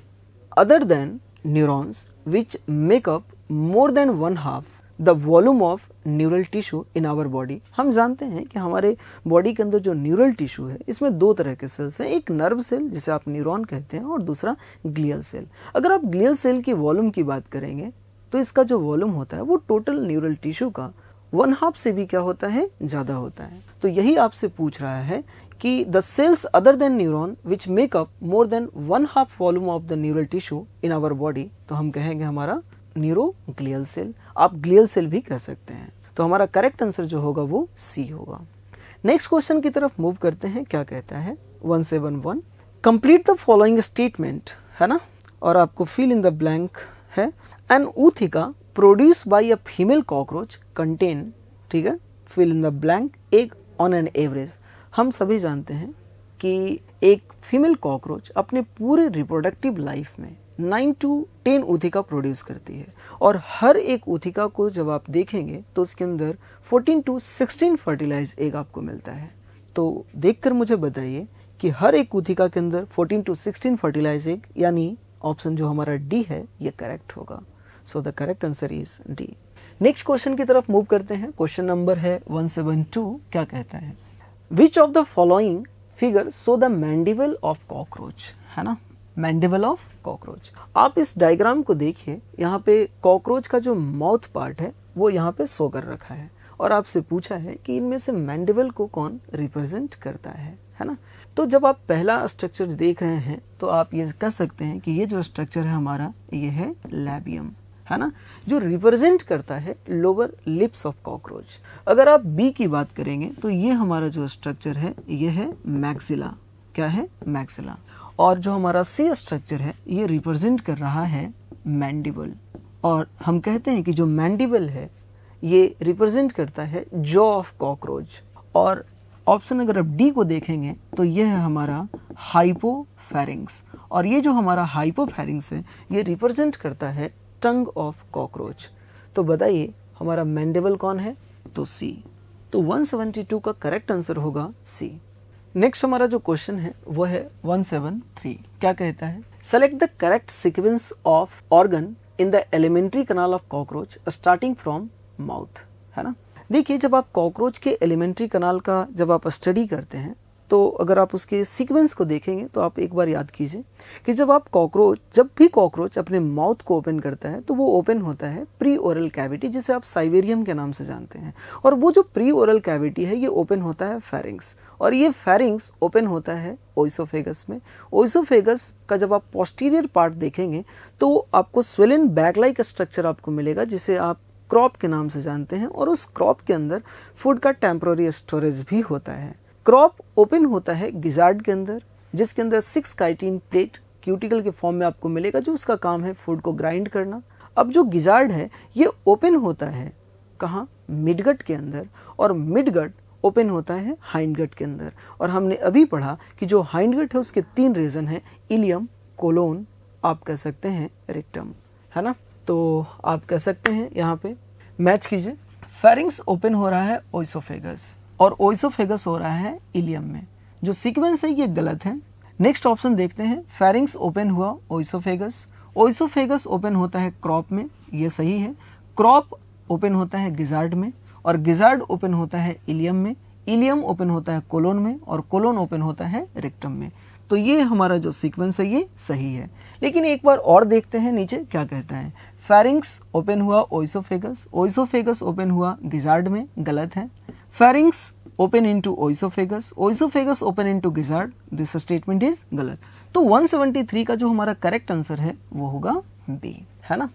other than neurons which make up more than 1/2 the volume of neural tissue in our body. हम जानते हैं कि हमारे बॉडी के अंदर जो न्यूरल टिश्यू है इसमें 2 तरह के सेल्स हैं, एक नर्व सेल जिसे आप न्यूरॉन कहते हैं और दूसरा ग्लियल सेल। अगर आप ग्लियल सेल की वॉल्यूम की बात करेंगे तो इसका जो वॉल्यूम होता है वो टोटल न्यूरल टिश्यू का 1/2 से भी क्या होता है, ज्यादा होता है। तो यही आपसे पूछ रहा है कि the cells other than neuron which make up more than 1/2 volume of the neural tissue in our body, तो हम कहेंगे हमारा न्यूरोग्लियल सेल। आप ग्लियल सेल भी कह सकते हैं। तो हमारा करेक्ट आंसर जो होगा वो सी होगा। नेक्स्ट क्वेश्चन की तरफ मूव करते हैं। क्या कहता है 171, कंप्लीट द फॉलोइंग स्टेटमेंट, है ना, और आपको फिल इन द ब्लैंक है। An ootheca produce by a female cockroach contain, ठीक है, fill in the blank, egg on an average. हम सभी जानते हैं कि एक फीमेल कॉकरोच अपने पूरे रिप्रोडक्टिव लाइफ में 9 to 10 ऊथिका प्रोड्यूस करती है और हर एक ऊथिका को जब आप देखेंगे तो उसके अंदर 14 to 16 फर्टिलाइज एग आपको मिलता है। तो देखकर मुझे बताइए कि हर एक ऊथिका के अंदर 14 to 16 फर्टिलाइज एग, यानी ऑप्शन जो हमारा डी है ये करेक्ट होगा। सो the correct answer is D. Next question की तरफ मूव करते हैं। क्वेश्चन नंबर है 172। क्या कहता है? Which of the following figure show the mandible of cockroach, है ना, मैंडिबल ऑफ कॉकरोच। आप इस डायग्राम को देखिए, यहाँ पे कॉकरोच का जो माउथ पार्ट है वो यहाँ पे शो कर रखा है और आपसे पूछा है कि इनमें से मैंडिबल को कौन रिप्रेजेंट करता है ना। तो जब आप पहला स्ट्रक्चर देख रहे हैं तो आप ये कह सकते हैं कि ये जो स्ट्रक्चर है हमारा ये है लैबियम, है ना, जो रिप्रेजेंट करता है लोअर लिप्स ऑफ कॉकरोच। अगर आप बी की बात करेंगे तो ये हमारा जो स्ट्रक्चर है ये है मैक्सिला। क्या है? मैक्सिला। और जो हमारा सी स्ट्रक्चर है ये रिप्रेजेंट कर रहा है मैंडिबल। और हम कहते हैं कि जो मैंडिबल है ये रिप्रेजेंट करता है जॉ ऑफ कॉकरोच। और ऑप्शन अगर आप डी को देखेंगे तो ये है हमारा हाइपोफेरिंग्स, और ये जो हमारा हाइपोफेरिंग्स है ये रिप्रेजेंट करता है टंग ऑफ कॉकरोच। तो बताइए हमारा मैंडिबल कौन है? तो सी। तो 172 का करेक्ट आंसर होगा सी। नेक्स्ट हमारा जो क्वेश्चन है वो है 173। क्या कहता है? Select the correct sequence of organ in the elementary kanal of cockroach starting from mouth, है ना। देखिए जब आप कॉकरोच के एलिमेंट्री कनाल का जब आप स्टडी करते हैं तो अगर आप उसके सीक्वेंस को देखेंगे तो आप एक बार याद कीजिए कि जब भी कॉकरोच अपने माउथ को ओपन करता है तो वो ओपन होता है प्री ओरल कैविटी, जिसे आप साइवेरियम के नाम से जानते हैं। और वो जो प्री ओरल कैविटी है ये ओपन होता है फेरिंग्स, और ये फेरिंग्स ओपन होता है ओइसोफेगस में। ओइसोफेगस का जब आप पोस्टीरियर पार्ट देखेंगे तो आपको स्वेलन बैग लाइक स्ट्रक्चर आपको मिलेगा जिसे आप क्रॉप के नाम से जानते हैं, और उस क्रॉप के अंदर फूड का टेम्पररी स्टोरेज भी होता है। क्रॉप ओपन होता है गिजार्ड के अंदर, जिसके अंदर 6 काइटिन प्लेट क्यूटिकल के फॉर्म में आपको मिलेगा, जो उसका काम है फूड को ग्राइंड करना। अब जो गिजार्ड है ये ओपन होता है कहाँ? मिडगट के अंदर, और मिडगट ओपन होता है हाइंडगट के अंदर। और हमने अभी पढ़ा कि जो हाइंडगट है उसके 3 रीजन है, इलियम, कोलोन, आप कह सकते हैं रिक्टम, है ना। तो आप कह सकते हैं यहाँ पे मैच कीजिए। फेरिंग्स ओपन हो रहा है ओइसोफेगस और ओइसोफेगस हो रहा है इलियम में। जो सीक्वेंस है ये गलत है। नेक्स्ट ऑप्शन देखते हैं। फेरिंग्स ओपन हुआ ओइसोफेगस, ओइसोफेगस ओपन होता है क्रॉप में, ये सही है। क्रॉप ओपन होता है गिजार्ड में, और गिजार्ड ओपन होता है इलियम में, इलियम ओपन होता है कोलोन में, और कोलोन ओपन होता है रेक्टम में। तो ये हमारा जो सीक्वेंस है ये सही है। लेकिन एक बार और देखते हैं नीचे क्या कहता है। फेरिंग्स ओपन हुआ ओइसोफेगस, ओइसोफेगस ओपन हुआ गिजार्ड में, गलत है। Pharynx open into oesophagus, oesophagus open into gizzard, this statement is गलत। तो 173 का जो हमारा करेक्ट आंसर है वो होगा बी, है ना।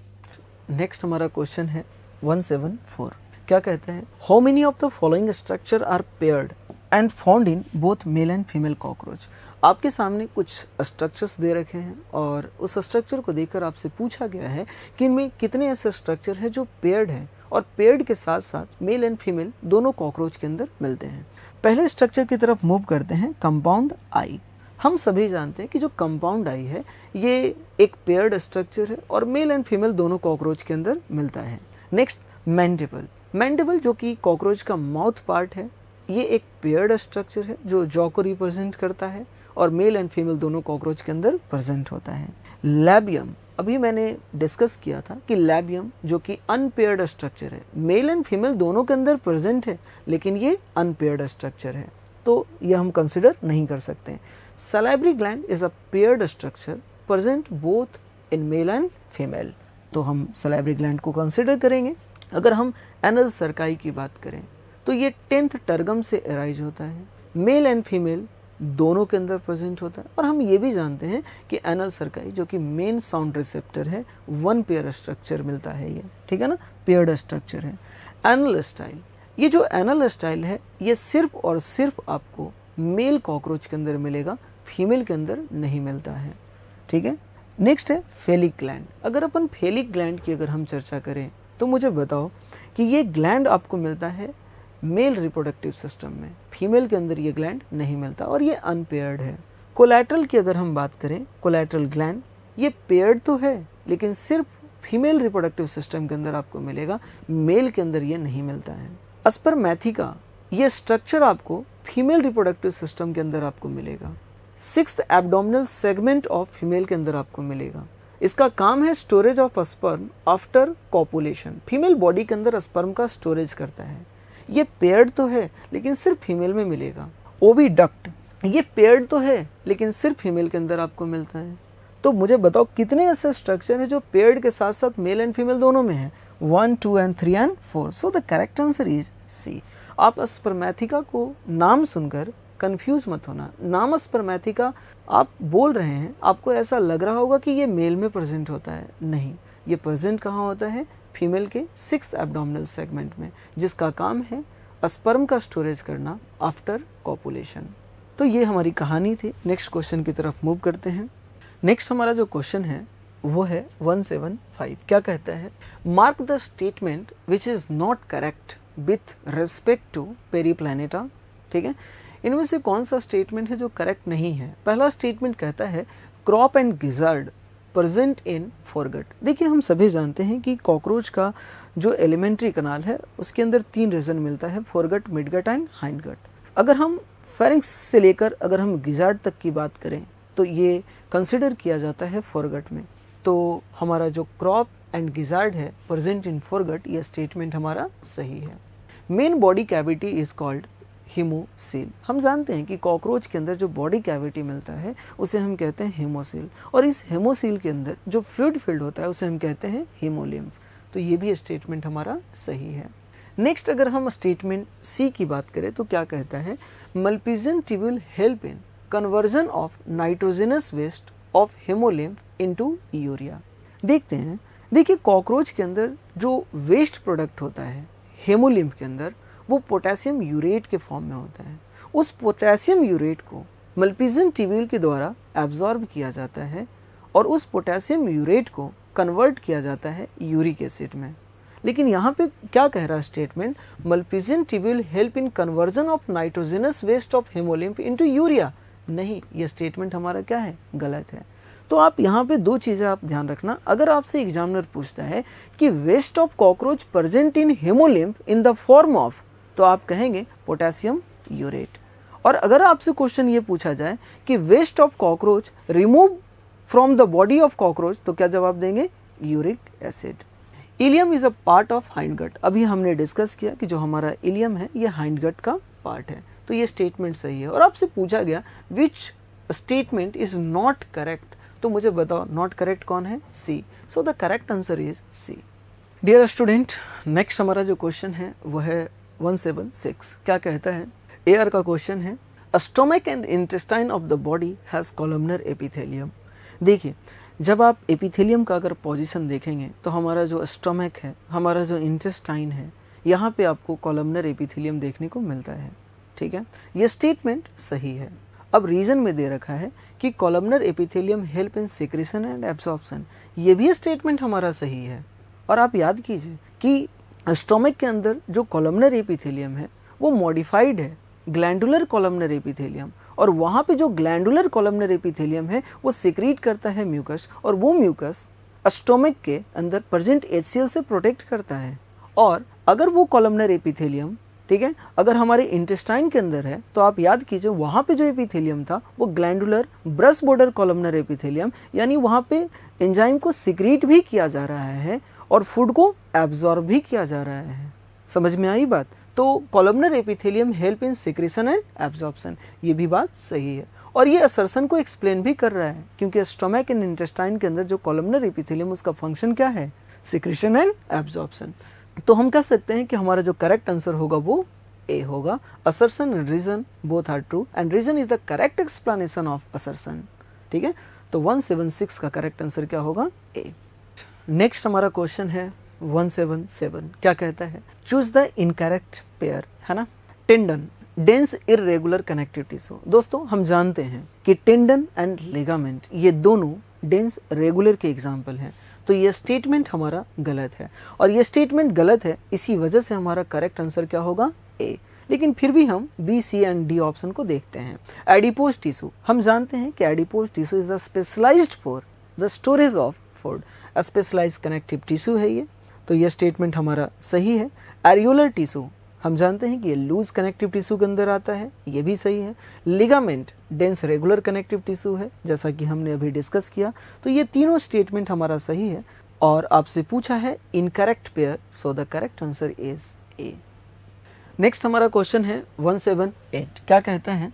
नेक्स्ट हमारा क्वेश्चन है 174। क्या कहते हैं? How many of the following structure are paired and found in both male and female cockroach. आपके सामने कुछ स्ट्रक्चर्स दे रखे हैं और उस स्ट्रक्चर को देखकर आपसे पूछा गया है कि इनमें कितने ऐसे स्ट्रक्चर हैं जो पेयर्ड हैं और पेयर्ड के साथ साथ मेल एंड फीमेल दोनों कॉकरोच के अंदर मिलते हैं। पहले स्ट्रक्चर की तरफ मूव करते हैं, कंपाउंड आई। हम सभी जानते हैं कि जो कंपाउंड आई है ये एक पेयर्ड स्ट्रक्चर है और मेल एंड फीमेल दोनों कॉकरोच के अंदर मिलता है। Next, mandible. मैंडिबल जो कि कॉकरोच का माउथ पार्ट है, ये एक पेयर्ड स्ट्रक्चर है जो जॉ को रिप्रेजेंट करता है और मेल एंड फीमेल दोनों कॉकरोच के अंदर प्रेजेंट होता है। लैबियम, अभी मैंने डिस्कस किया था कि लैबियम जो कि अनपेयर्ड स्ट्रक्चर है, मेल एंड फीमेल दोनों के अंदर प्रेजेंट है लेकिन ये अनपेयर्ड स्ट्रक्चर है, तो ये हम कंसिडर नहीं कर सकते। Salivary gland is a paired structure present both in male and female, तो हम सलाइवरी ग्लैंड को कंसिडर करेंगे। अगर हम एनल सर्काई की बात करें तो ये 10th टर्गम से अराइज होता है, मेल एंड फीमेल दोनों के अंदर प्रेजेंट होता है। और हम ये भी जानते हैं कि एनल सर्काई जो कि मेन साउंड रिसेप्टर है, वन पेयर स्ट्रक्चर मिलता है ये, ठीक है ना, पेयर्ड स्ट्रक्चर है। एनल स्टाइल, ये जो एनल स्टाइल है ये सिर्फ और सिर्फ आपको मेल कॉकरोच के अंदर मिलेगा, फीमेल के अंदर नहीं मिलता है, ठीक है। नेक्स्ट है फेलिक ग्लैंड। अगर अपन फेलिक ग्लैंड की अगर हम चर्चा करें तो मुझे बताओ कि ये ग्लैंड आपको मिलता है मेल रिप्रोडक्टिव सिस्टम में, फीमेल के अंदर ये ग्लैंड नहीं मिलता और ये अनपेयर्ड है। कोलैटरल की अगर हम बात करें, कोलैटरल ग्लैंड ये पेयर्ड तो है लेकिन सिर्फ फीमेल रिप्रोडक्टिव सिस्टम के अंदर आपको मिलेगा, मेल के अंदर ये नहीं मिलता है। अस्पर्मैथिका, ये स्ट्रक्चर आपको फीमेल रिप्रोडक्टिव सिस्टम के अंदर आपको मिलेगा। 6th abdominal segment of female के अंदर आपको मिलेगा। इसका काम है storage of sperm after copulation, female body के अंदर स्पर्म का स्टोरेज करता है। ये पेयर्ड तो है लेकिन सिर्फ फीमेल में मिलेगा। ओविडक्ट, ये पेयर्ड तो है लेकिन सिर्फ फीमेल के अंदर आपको मिलता है। तो मुझे बताओ कितने ऐसे स्ट्रक्चर है जो पेयर्ड के साथ साथ मेल एंड फीमेल दोनों में है? 1, 2 and 3 and 4। So the correct answer is C. आप स्पर्मैथिका को नाम सुनकर कंफ्यूज मत होना। नाम स्पर्मैथिका आप बोल रहे हैं, आपको ऐसा लग रहा होगा कि ये मेल में प्रेजेंट होता है, नहीं, ये प्रेजेंट कहाँ होता है? फीमेल के 6th एब्डोमिनल सेगमेंट में, जिसका काम है स्पर्म का स्टोरेज करना आफ्टर कॉपुलेशन। तो ये हमारी कहानी थी। नेक्स्ट क्वेश्चन की तरफ मूव करते हैं। नेक्स्ट हमारा जो क्वेश्चन है वो है 175। क्या कहता है? Mark the statement which is not correct with respect to Periplaneta. ठीक है, इनमें से कौन सा स्टेटमेंट है जो करेक्ट नहीं है? पहला स्टेटमेंट कहता है crop and gizzard present in foregut. देखिए, हम सभी जानते हैं कि कॉकरोच का जो एलिमेंट्री कनाल है उसके अंदर 3 रीजन मिलता है, फोरगट, मिडगट एंड हाइंडगट। अगर हम फेरिंक्स से लेकर अगर हम गिजार्ड तक की बात करें तो ये कंसिडर किया जाता है फोरगट में। तो हमारा जो क्रॉप एंड गिजार्ड है प्रेजेंट इन फोरगट, ये स्टेटमेंट हमारा सही है। Main body cavity is called haemocoel. हम जानते हैं कि कॉकरोच के अंदर जो बॉडी कैविटी मिलता है उसे हम कहते हैं हीमोसील, और इस हीमोसील के अंदर जो फ्लूइड फील्ड होता है उसे हम कहते हैं हीमोलिम्फ। तो ये भी स्टेटमेंट हमारा सही है। नेक्स्ट अगर हम स्टेटमेंट सी की बात करें तो क्या कहता है? Malpighian tubule help in conversion of nitrogenous waste of haemolymph into urea. देखते हैं, देखिए कॉकरोच के अंदर जो वेस्ट प्रोडक्ट होता है हेमोलिम्फ के अंदर, वो पोटेशियम यूरेट के फॉर्म में होता है। उस पोटेशियम यूरेट को मल्पीजियन ट्यूब्यूल के द्वारा एब्जॉर्ब किया जाता है और उस पोटेशियम यूरेट को कन्वर्ट किया जाता है यूरिक एसिड में। लेकिन यहाँ पे क्या कह रहा है statement? Malpighian tubule help in conversion of nitrogenous waste of haemolymph into urea. नहीं, ये स्टेटमेंट हमारा क्या है? गलत है। तो आप यहाँ पे 2 चीजें आप ध्यान रखना। अगर आपसे एग्जामिनर पूछता है कि waste of cockroach present in haemolymph in the form of, तो आप कहेंगे पोटेशियम यूरेट। और अगर आपसे क्वेश्चन ये पूछा जाए कि waste of cockroach remove from the body of cockroach, तो क्या जवाब देंगे? Uric acid. Ileum is a part of hindgut. अभी हमने डिस्कस किया कि जो हमारा इलियम है ये हाइंडगट का पार्ट है, तो ये स्टेटमेंट सही है। और आपसे पूछा गया which statement is not correct, तो मुझे बताओ नॉट करेक्ट कौन है? C. So the correct answer is C. Dear student, next हमारा जो क्वेश्चन है वो है 176। क्या कहता है? एयर का क्वेश्चन है। Stomach and intestine of the body has columnar epithelium. देखिए, जब आप एपिथेलियम का अगर पोजीशन देखेंगे तो हमारा जो स्टोमक है, हमारा जो इंटेस्टाइन है, यहाँ पे आपको कॉलमनर एपिथेलियम देखने को मिलता है। ठीक है, ये स्टेटमेंट सही है। अब रीजन में दे रखा है कि columnar epithelium help in secretion and absorption, ये भी स्टेटमेंट हमारा सही है। और आप याद कीजिए कि स्टोमक के अंदर जो कॉलमनर एपिथेलियम है वो मॉडिफाइड है ग्लैंडुलर कॉलमनर एपिथेलियम, और वहाँ पे जो ग्लैंडुलर कॉलमनर एपिथेलियम है वो सिक्रीट करता है म्यूकस, और वो म्यूकस स्टोमक के अंदर प्रेजेंट HCl से प्रोटेक्ट करता है। और अगर वो कॉलमनर एपिथेलियम, ठीक है, अगर हमारे इंटेस्टाइन के अंदर है तो आप याद कीजिए वहाँ पे जो एपिथेलियम था वो glandular brush border columnar epithelium, यानी वहाँ पे एंजाइम को सिक्रीट भी किया जा रहा है और फूड को एब्जॉर्ब भी किया जा रहा है। समझ में आई बात? तो columnar epithelium help in secretion and absorption, ये भी बात सही है। और ये असर्शन को एक्सप्लेन भी कर रहा है, क्योंकि स्टोमक एंड इंटेस्टाइन के अंदर जो कॉलमनर एपिथेलियम उसका फंक्शन क्या है? Secretion and absorption. तो हम कह सकते हैं कि हमारा जो करेक्ट आंसर होगा वो ए होगा। Assertion and reason both are true and reason is the correct explanation of assertion. ठीक है, तो 176 का करेक्ट आंसर क्या होगा? ए। नेक्स्ट हमारा क्वेश्चन है 177, क्या कहता है? चूज द इनकरेक्ट पेयर, है ना। Tendon dense irregular connective tissue. दोस्तों हम जानते हैं कि टेंडन एंड लिगामेंट ये दोनों डेंस रेगुलर के एग्जाम्पल हैं, तो ये स्टेटमेंट हमारा गलत है। और ये स्टेटमेंट गलत है, इसी वजह से हमारा करेक्ट आंसर क्या होगा? ए। लेकिन फिर भी हम B, C and D option को देखते हैं। एडिपोज टिश्यू, हम जानते हैं कि adipose tissue is the specialised for the storage of food, specialised connective tissue है ये, तो ये स्टेटमेंट हमारा सही है। एरियोलर टिश्यू, हम जानते हैं कि ये लूज कनेक्टिव टिश्यू के अंदर आता है, ये भी सही है। Ligament dense regular connective tissue है, जैसा कि हमने अभी डिस्कस किया, तो ये तीनों स्टेटमेंट हमारा सही है। और आपसे पूछा है incorrect pair, so the correct answer is A. Next हमारा क्वेश्चन है 178, क्या कहता है?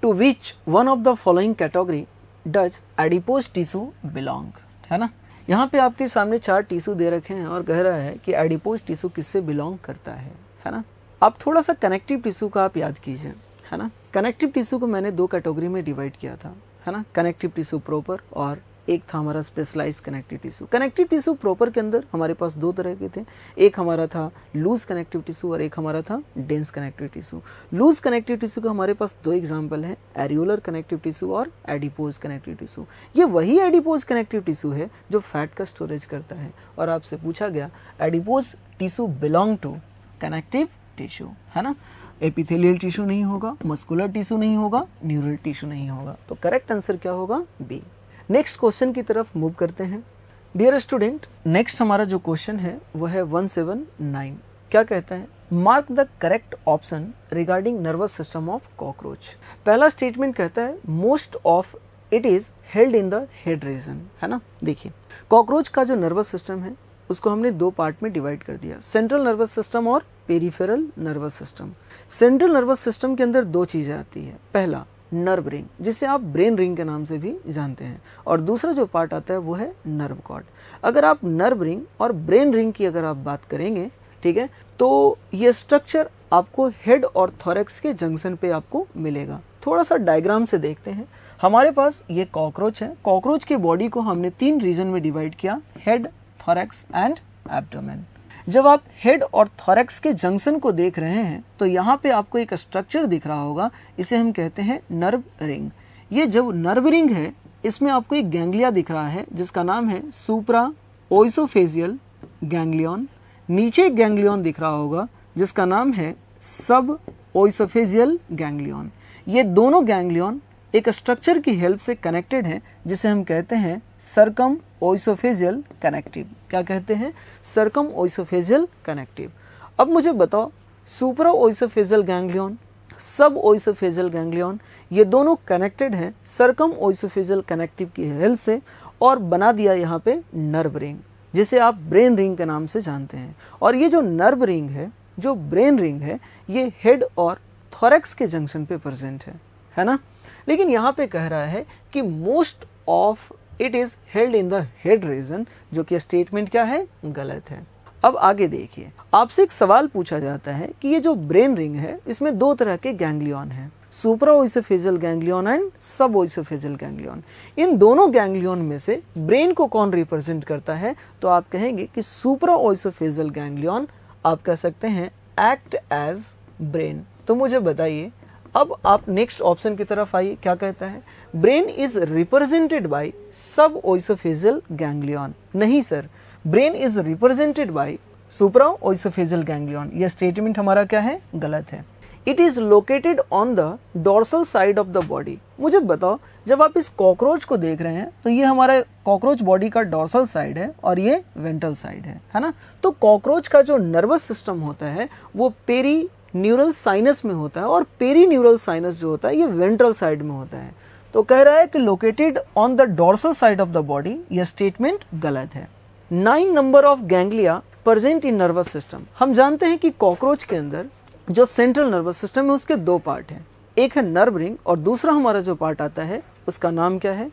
To which one of the following category does adipose tissue belong, है ना। यहाँ पे आपके सामने 4 टिश्यू दे रखे हैं और कह रहा है कि एडिपोज टिश्यू किससे बिलोंग करता है ना। आप थोड़ा सा कनेक्टिव टिश्यू का आप याद कीजिए, है ना। कनेक्टिव टिश्यू को मैंने 2 कैटेगरी में डिवाइड किया था, है ना। कनेक्टिव टिश्यू प्रॉपर और एक था हमारा specialised connective tissue. Connective tissue proper के अंदर हमारे पास 2 तरह के थे, एक हमारा था लूज कनेक्टिव टिश्यू और एक हमारा था dense connective tissue. Loose connective tissue का हमारे पास 2 एग्जाम्पल हैं, एरियोलर कनेक्टिव टिश्यू और एडिपोज कनेक्टिव टिश्यू। ये वही एडिपोज कनेक्टिव टिश्यू है जो फैट का स्टोरेज करता है। और आपसे पूछा गया adipose tissue belong to connective tissue, है ना। एपिथेलियल टिश्यू नहीं होगा, मस्कुलर टिश्यू नहीं होगा, न्यूरल टिश्यू नहीं होगा, तो करेक्ट आंसर क्या होगा? बी। नेक्स्ट क्वेश्चन की तरफ मूव करते हैं। डियर स्टूडेंट, नेक्स्ट हमारा जो क्वेश्चन है वो है 179, क्या कहता है? Mark the correct option regarding nervous system of cockroach. पहला स्टेटमेंट कहता है most of it is held in the head region, है ना। देखिए कॉकरोच का जो नर्वस सिस्टम है उसको हमने 2 पार्ट में डिवाइड कर दिया, सेंट्रल नर्वस सिस्टम और peripheral nervous system. Central nervous system के अंदर 2 चीजें आती है, पहला नर्व रिंग, जिसे आप ब्रेन रिंग के नाम से भी जानते हैं, और दूसरा जो पार्ट आता है वो है नर्व कॉर्ड। अगर आप नर्व रिंग और ब्रेन रिंग की अगर आप बात करेंगे, ठीक है, तो ये स्ट्रक्चर आपको हेड और थोरैक्स के जंक्शन पे आपको मिलेगा। थोड़ा सा डायग्राम से देखते हैं। हमारे पास ये कॉकरोच है, कॉकरोच के बॉडी को हमने 3 रीजन में डिवाइड किया, हेड, थोरैक्स एंड एब्डोमेन। जब आप हेड और थोरैक्स के जंक्शन को देख रहे हैं तो यहाँ पे आपको एक स्ट्रक्चर दिख रहा होगा, इसे हम कहते हैं नर्व रिंग। ये जब नर्व रिंग है इसमें आपको एक गैंग्लिया दिख रहा है जिसका नाम है सुप्रा ओइसोफेजियल गैंग्लियन। नीचे एक गैंग्लियन दिख रहा होगा जिसका नाम है सब ओइसोफेजियल गैंग्लियन। ये दोनों गैंग्लियन एक स्ट्रक्चर की हेल्प से कनेक्टेड है जिसे हम कहते हैं सर्कम ओइसोफेजियल कनेक्टिव। क्या कहते हैं? Circumoesophageal connective. अब मुझे बताओ, सुप्रा ओइसोफेजियल गैंग्लियन, सब ओइसोफेजियल गैंग्लियन, ये दोनों कनेक्टेड हैं सर्कम ओइसोफेजियल कनेक्टिव की हेल्प से और बना दिया यहाँ पे नर्व रिंग, जिसे आप ब्रेन रिंग के नाम से जानते हैं। और ये जो नर्व रिंग है, जो ब्रेन रिंग है, ये हेड और थोरैक्स के जंक्शन पे प्रेजेंट है ना। लेकिन यहाँ पे कह रहा है कि most of it is held in the head region, जो कि स्टेटमेंट क्या है? गलत है। अब आगे देखिए, आपसे एक सवाल पूछा जाता है कि ये जो ब्रेन रिंग है इसमें 2 तरह के गैंग्लियन है, सुप्रा ओइसोफेजियल गैंग्लियन एंड सब ओइसोफेजियल गैंग्लियन। इन दोनों गैंग्लियन में से ब्रेन को कौन रिप्रेजेंट करता है? तो आप कहेंगे कि सुप्रा ओइसोफेजियल गैंग्लियन, आप कह सकते हैं एक्ट एज ब्रेन। तो मुझे बताइए, अब आप नेक्स्ट ऑप्शन की तरफ आइए, क्या कहता है, brain is represented by suboesophageal ganglion. नहीं sir, brain is represented by supraoesophageal ganglion. यह स्टेटमेंट हमारा क्या है, गलत है। It is located on the dorsal side of the body. मुझे बताओ, जब आप इस कॉकरोच को देख रहे हैं तो ये हमारा कॉकरोच बॉडी का डोर्सल साइड है और ये वेंट्रल साइड है ना। तो कॉकरोच का जो नर्वस सिस्टम होता है वो पेरी न्यूरल साइनस में होता है, और पेरी न्यूरल साइनस जो होता है ये वेंट्रल साइड में होता है। तो कह रहा है कि located on the dorsal side of the body, यह स्टेटमेंट गलत है। 9 number of ganglia present in nervous system. हम जानते हैं कि कॉकरोच के अंदर जो सेंट्रल नर्वस सिस्टम है उसके 2 पार्ट हैं, एक है नर्व रिंग और दूसरा हमारा जो पार्ट आता है उसका नाम क्या है,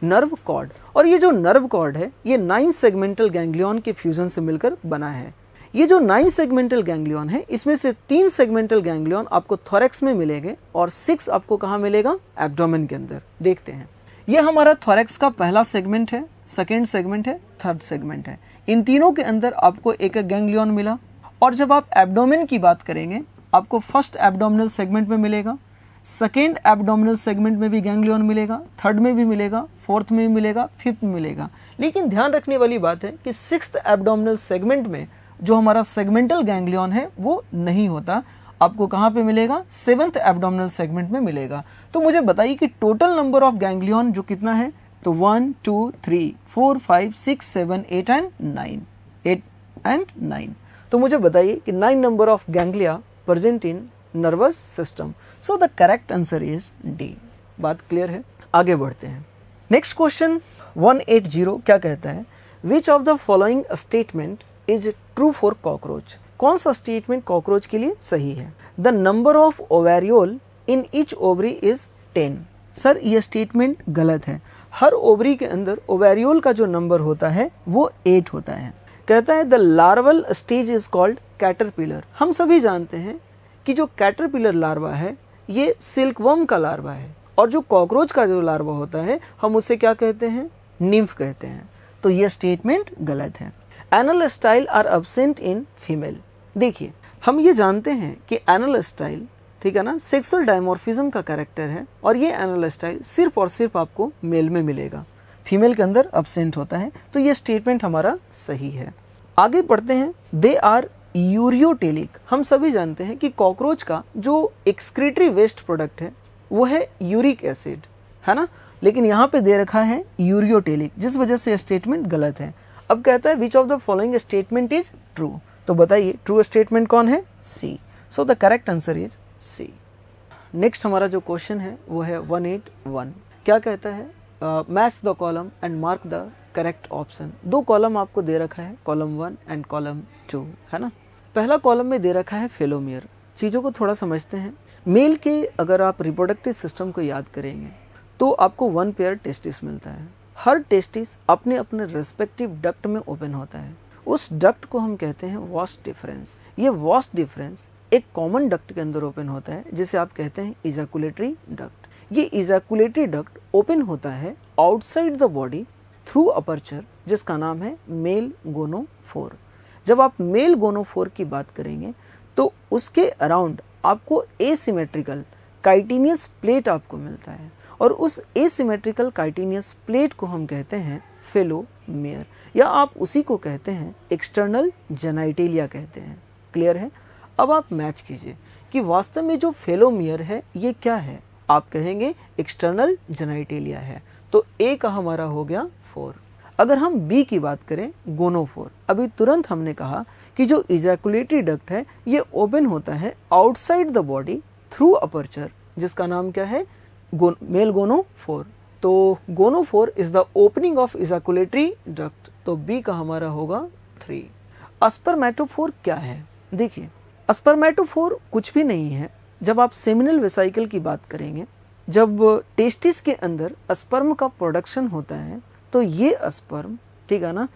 नर्व कॉर्ड। और ये जो नर्व कॉर्ड है ये 9 सेगमेंटल गैंग्लियन के फ्यूजन से मिलकर बना है। ये जो 9 सेगमेंटल गैंग्लियन है इसमें से 3 सेगमेंटल गैंग्लियन आपको थोरैक्स में मिलेंगे और 6 आपको कहाँ मिलेगा, एब्डोमेन के अंदर। देखते हैं, ये हमारा थोरैक्स का पहला सेगमेंट है, सेकेंड सेगमेंट है, थर्ड सेगमेंट है। इन तीनों के अंदर आपको एक एक गैंग्लियन मिला। और जब आप एब्डोमेन की बात करेंगे आपको फर्स्ट एब्डोमिनल सेगमेंट में मिलेगा, सेकेंड एब्डोमिनल सेगमेंट में भी गैंग्लियन मिलेगा, थर्ड में भी मिलेगा, फोर्थ में भी मिलेगा, फिफ्थ में मिलेगा। लेकिन ध्यान रखने वाली बात है कि 6th एब्डोमिनल सेगमेंट में जो हमारा सेगमेंटल गैंग्लियन है वो नहीं होता। आपको कहाँ पे मिलेगा, 7th एब्डोमिनल सेगमेंट में मिलेगा। तो मुझे बताइए कि टोटल नंबर ऑफ गैंग्लियन जो कितना है, तो 1 2 3 4 5 6 7 8 एंड 9, 8 एंड 9। तो मुझे बताइए कि 9 number of ganglia present in nervous system. So the correct answer is D. बात क्लियर है, आगे बढ़ते हैं। नेक्स्ट क्वेश्चन 180 क्या कहता है, which of the following statement is true for cockroach. कौन सा स्टेटमेंट कॉकरोच के लिए सही है। The number of ovarioles in each ovary is 10। Sir ये स्टेटमेंट गलत है। हर ओवरी के अंदर ओवेरियोल का जो नंबर होता है वो 8 होता है। कहता है the larval stage is called caterpillar. हम सभी जानते हैं कि जो कैटरपिलर लार्वा है ये सिल्कवर्म का लार्वा है, और जो कॉकरोच का जो लार्वा होता है हम उसे क्या कहते हैं, निम्फ कहते हैं। तो ये स्टेटमेंट गलत है। Anal style are absent in female. देखिए, हम ये जानते हैं कि एनल स्टाइल, ठीक है ना, सेक्सुअल डायमॉर्फिज्म का कैरेक्टर है, और ये एनल स्टाइल सिर्फ और सिर्फ आपको मेल में मिलेगा, फीमेल के अंदर एब्सेंट होता है। तो ये स्टेटमेंट हमारा सही है। आगे पढ़ते हैं, दे आर यूरियोटेलिक। हम सभी जानते हैं कि कॉकरोच का जो एक्सक्रीटरी वेस्ट प्रोडक्ट है वो है यूरिक एसिड, है ना, लेकिन यहाँ पे दे रखा है यूरियोटेलिक, जिस वजह से स्टेटमेंट गलत है। अब कहता है which of the following statement is true. तो बताइए ट्रू स्टेटमेंट कौन है, C. So the correct answer is C. Next हमारा जो क्वेश्चन है वो है 181। क्या कहता है, match the column and mark the correct option. 2 column आपको दे रखा है, कॉलम 1 एंड कॉलम 2, है ना। पहला कॉलम में दे रखा है फेलोमियर। चीज़ों को थोड़ा समझते हैं। मेल के अगर आप रिप्रोडक्टिव सिस्टम को याद करेंगे तो आपको 1 पेयर टेस्टिस मिलता है। हर टेस्टिस अपने अपने रेस्पेक्टिव डक्ट में ओपन होता है। उस डक्ट को हम कहते हैं वास्ट डिफरेंस। ये वास्ट डिफरेंस एक कॉमन डक्ट के अंदर ओपन होता है जिसे आप कहते हैं इजैकुलेटरी डक्ट। ये इजैकुलेटरी डक्ट ओपन होता है outside the body through aperture, जिसका नाम है मेल गोनोफोर। जब आप मेल गोनोफोर की बात करेंगे तो उसके अराउंड आपको एसिमेट्रिकल काइटिनियस प्लेट आपको मिलता है, और उस एसिमेट्रिकल काइटिनियस प्लेट को हम कहते हैं फेलोमियर, या आप उसी को कहते हैं एक्सटर्नल जेनाइटेलिया कहते हैं। क्लियर है। अब आप मैच कीजिए कि वास्तव में जो फेलोमियर है ये क्या है। आप कहेंगे एक्सटर्नल जेनाइटेलिया है, तो ए का हमारा हो गया 4। अगर हम बी की बात करें, गोनोफोर, अभी तुरंत हमने कहा कि जो इजैकुलेटरी डक्ट है ये ओपन होता है outside the body through aperture, जिसका नाम क्या है, मेल गोनोफोर। तो gonophore is the opening of ejaculatory duct, तो बी का हमारा होगा 3। स्पर्मेटोफोर क्या है। देखिए, स्पर्मेटोफोर कुछ भी नहीं है। जब आप सेमिनल वेसाइकल की बात करेंगे, जब टेस्टिस के अंदर स्पर्म का प्रोडक्शन होता है तो ये स्पर्म, ठीक है ना,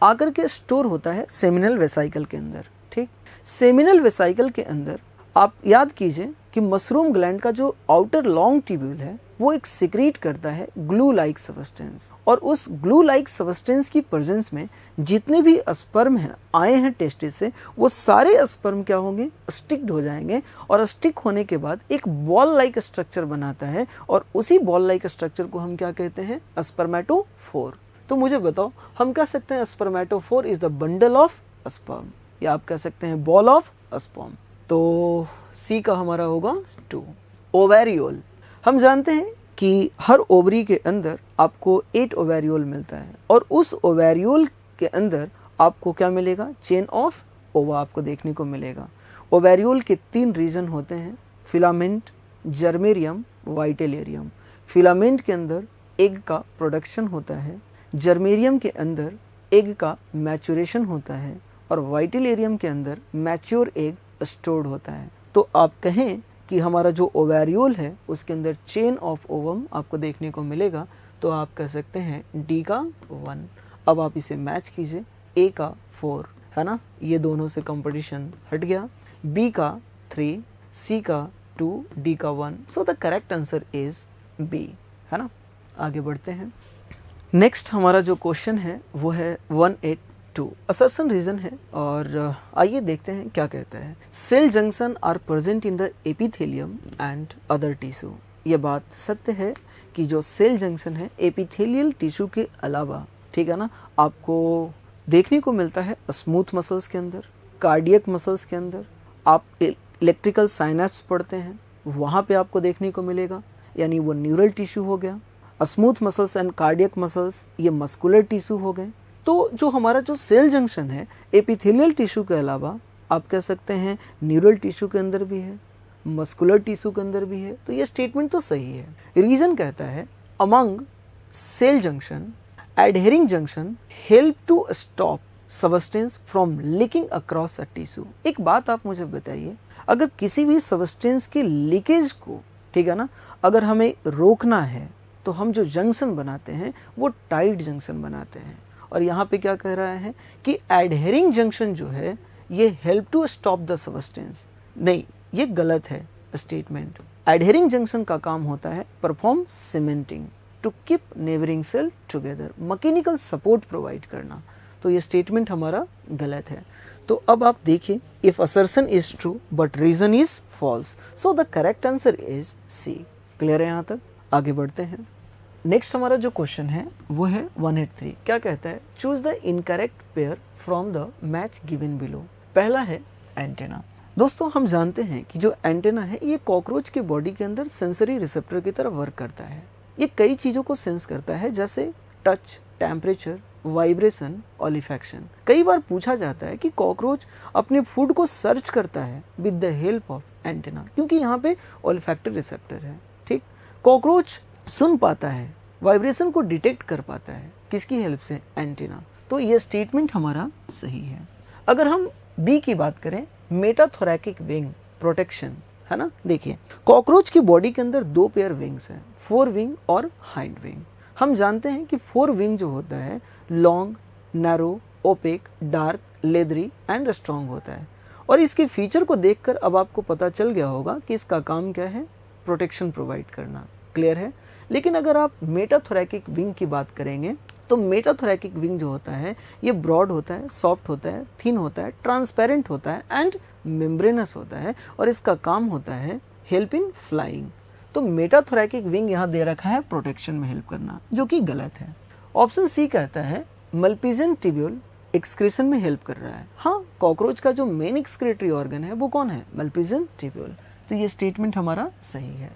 आकर के स्टोर होता है सेमिनल वेसाइकल के अंदर। ठीक, सेमिनल वेसाइकल के अंदर आप याद कीजिए कि मशरूम ग्लैंड का जो आउटर लॉन्ग ट्यूब्यूल है वो एक सिक्रीट करता है ग्लू लाइक सब्सटेंस, और उस ग्लू लाइक सब्सटेंस की प्रेजेंस में जितने भी स्पर्म हैं आए हैं टेस्टिस से, वो सारे स्पर्म क्या होंगे, स्टिक्ड हो जाएंगे, और स्टिक होने के बाद एक बॉल लाइक स्ट्रक्चर बनाता है, और उसी बॉल लाइक स्ट्रक्चर को हम क्या कहते हैं, स्पर्मेटोफोर। तो मुझे बताओ, हम कह सकते हैं spermatophore is the bundle of sperm, या आप कह सकते हैं बॉल ऑफ स्पर्म। तो सी का हमारा होगा 2। ओवेरियोल, हम जानते हैं कि हर ओवरी के अंदर आपको 8 ओवेरियोल मिलता है, और उस ओवेरियोल के अंदर आपको क्या मिलेगा, चेन ऑफ ओवा आपको देखने को मिलेगा। ओवेरियोल के 3 रीजन होते हैं, फिलामेंट, जर्मेरियम, वाइटेलेरियम। फिलामेंट के अंदर एग का प्रोडक्शन होता है, जर्मेरियम के अंदर एग का मैचुरेशन होता है, और वाइटेलेरियम के अंदर मैच्योर एग स्टोर्ड होता है। तो आप कहें कि हमारा जो ओवेरियोल है उसके अंदर चेन ऑफ ओवम आपको देखने को मिलेगा, तो आप कह सकते हैं डी का 1। अब आप इसे मैच कीजिए, ए का 4 है ना, ये दोनों से कंपटीशन हट गया, बी का 3, सी का 2, डी का 1। So the correct answer is B, है ना। आगे बढ़ते हैं। नेक्स्ट हमारा जो क्वेश्चन है वो है 182, असर्शन रीजन है, और आइए देखते हैं क्या कहता है। Cell junction are present in the epithelium and other tissue. ये बात सत्य है कि जो सेल जंक्शन है एपिथेलियल टिश्यू के अलावा, ठीक है ना, आपको देखने को मिलता है स्मूथ मसल्स के अंदर, कार्डियक मसल्स के अंदर। आप इलेक्ट्रिकल साइनेप्स पढ़ते हैं, वहाँ पे आपको देखने को मिलेगा, यानी वो न्यूरल टिश्यू हो गया। Smooth muscles and cardiac muscles ये मस्कुलर टिश्यू हो गए। तो जो हमारा जो सेल जंक्शन है एपिथेलियल टिश्यू के अलावा आप कह सकते हैं न्यूरल टिश्यू के अंदर भी है, मस्कुलर टिश्यू के अंदर भी है। तो ये स्टेटमेंट तो सही है। रीजन कहता है among cell junction adhering junction help to stop substance from leaking across a tissue. एक बात आप मुझे बताइए, अगर किसी भी सबस्टेंस के लीकेज को, ठीक है ना, अगर हमें रोकना है तो हम जो जंक्शन बनाते हैं वो टाइट जंक्शन बनाते हैं। और यहाँ पे क्या कह रहा है कि एडहेरिंग जंक्शन जो है ये help to stop the substance. नहीं, ये गलत है स्टेटमेंट। एडहेरिंग जंक्शन का काम होता है perform cementing, to keep neighbouring cell together, mechanical support provide करना। तो ये स्टेटमेंट हमारा गलत है। तो अब आप देखिए, if assertion is true but reason is false, so the correct answer is C. Clear है यहाँ तक? आगे बढ़ते हैं। नेक्स्ट हमारा जो क्वेश्चन है वो है 183। क्या कहता है? Choose the incorrect pair from the match given below. पहला है एंटेना। दोस्तों हम जानते हैं कि जो एंटेना है ये कॉकरोच के बॉडी के अंदर सेंसरी रिसेप्टर की तरह वर्क करता है। ये कई चीजों को सेंस करता है, जैसे टच, टेम्परेचर, वाइब्रेशन, ऑलिफैक्शन। कई बार पूछा जाता है कि कॉकरोच अपने फूड को सर्च करता है with the help of antenna, क्योंकि यहाँ पे ऑलिफैक्टरी रिसेप्टर है। ठीक, कॉकरोच सुन पाता है, वाइब्रेशन को डिटेक्ट कर पाता है, किसकी हेल्प से? एंटेना। तो ये स्टेटमेंट हमारा सही है। अगर हम बी की बात करें, मेटाथोरैकिक विंग प्रोटेक्शन, है ना। देखिए, कॉकरोच की बॉडी के अंदर 2 पेयर विंग्स हैं, फोर विंग और हाइंड विंग। हम जानते हैं कि फोर विंग जो होता है long, narrow, opaque, dark, leathery and strong होता है। और इसके फीचर को देखकर अब आपको पता चल गया होगा कि इसका काम क्या है? प्रोटेक्शन प्रोवाइड करना। क्लियर है? लेकिन अगर आप मेटाथोरैकिक विंग की बात करेंगे तो मेटाथोरैकिक विंग जो होता है ये ब्रॉड होता है, सॉफ्ट होता है, थिन होता है, ट्रांसपेरेंट होता है एंड मेम्ब्रेनस होता है, और इसका काम होता है हेल्प इन फ्लाइंग। तो मेटाथोरैकिक विंग यहाँ दे रखा है प्रोटेक्शन में हेल्प करना, जो कि गलत है। ऑप्शन सी कहता है मल्पीजियन टिब्यूल एक्सक्रीशन में हेल्प कर रहा है। हाँ, कॉकरोच का जो मेन एक्सक्रीटरी ऑर्गन है वो कौन है? मल्पीजियन टिब्यूल। तो ये स्टेटमेंट हमारा सही है।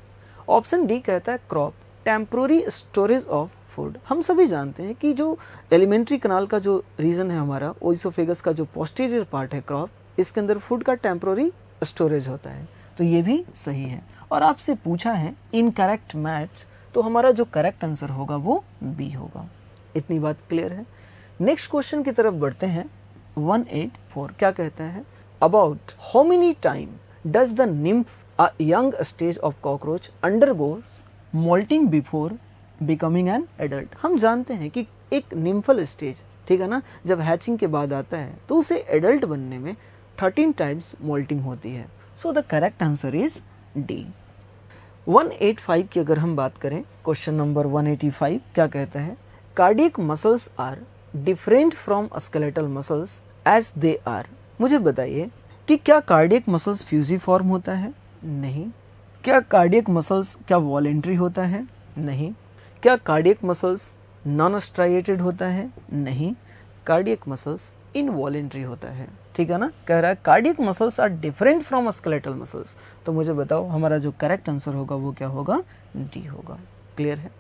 ऑप्शन डी कहता है crop, temporary storage of food. हम सभी जानते हैं कि जो एलिमेंट्री कनाल का जो रीजन है हमारा, ओइसोफेगस का जो पोस्टीरियर पार्ट है क्रॉप, इसके अंदर फूड का टेम्पोररी स्टोरेज होता है। तो ये भी सही है। और आपसे पूछा है इनकरेक्ट मैच, तो हमारा जो करेक्ट आंसर होगा वो बी होगा। इतनी बात क्लियर है। नेक्स्ट क्वेश्चन की तरफ बढ़ते हैं। 184 क्या कहता है? About how many time does the nymph a young stage of cockroach undergoes moulting before becoming an adult. हम जानते हैं कि एक निम्फल स्टेज, ठीक है ना, जब हैचिंग के बाद आता है तो उसे एडल्ट बनने में 13 टाइम्स मोल्टिंग होती है। So the correct answer is D. 185 की अगर हम बात करें, क्वेश्चन नंबर 185 क्या कहता है? Cardiac muscles are different from skeletal muscles as they are. मुझे बताइए कि क्या कार्डियक मसल्स फ्यूजिफॉर्म होता है? नहीं। क्या कार्डियक मसल्स क्या वॉलेंट्री होता है? नहीं। क्या कार्डियक मसल्स नॉन स्ट्राइएटेड होता है? नहीं। कार्डियक मसल्स इनवॉलेंट्री होता है। ठीक है ना? कह रहा है cardiac muscles are different from skeletal muscles. तो मुझे बताओ हमारा जो करेक्ट आंसर होगा वो क्या होगा? डी होगा। क्लियर है?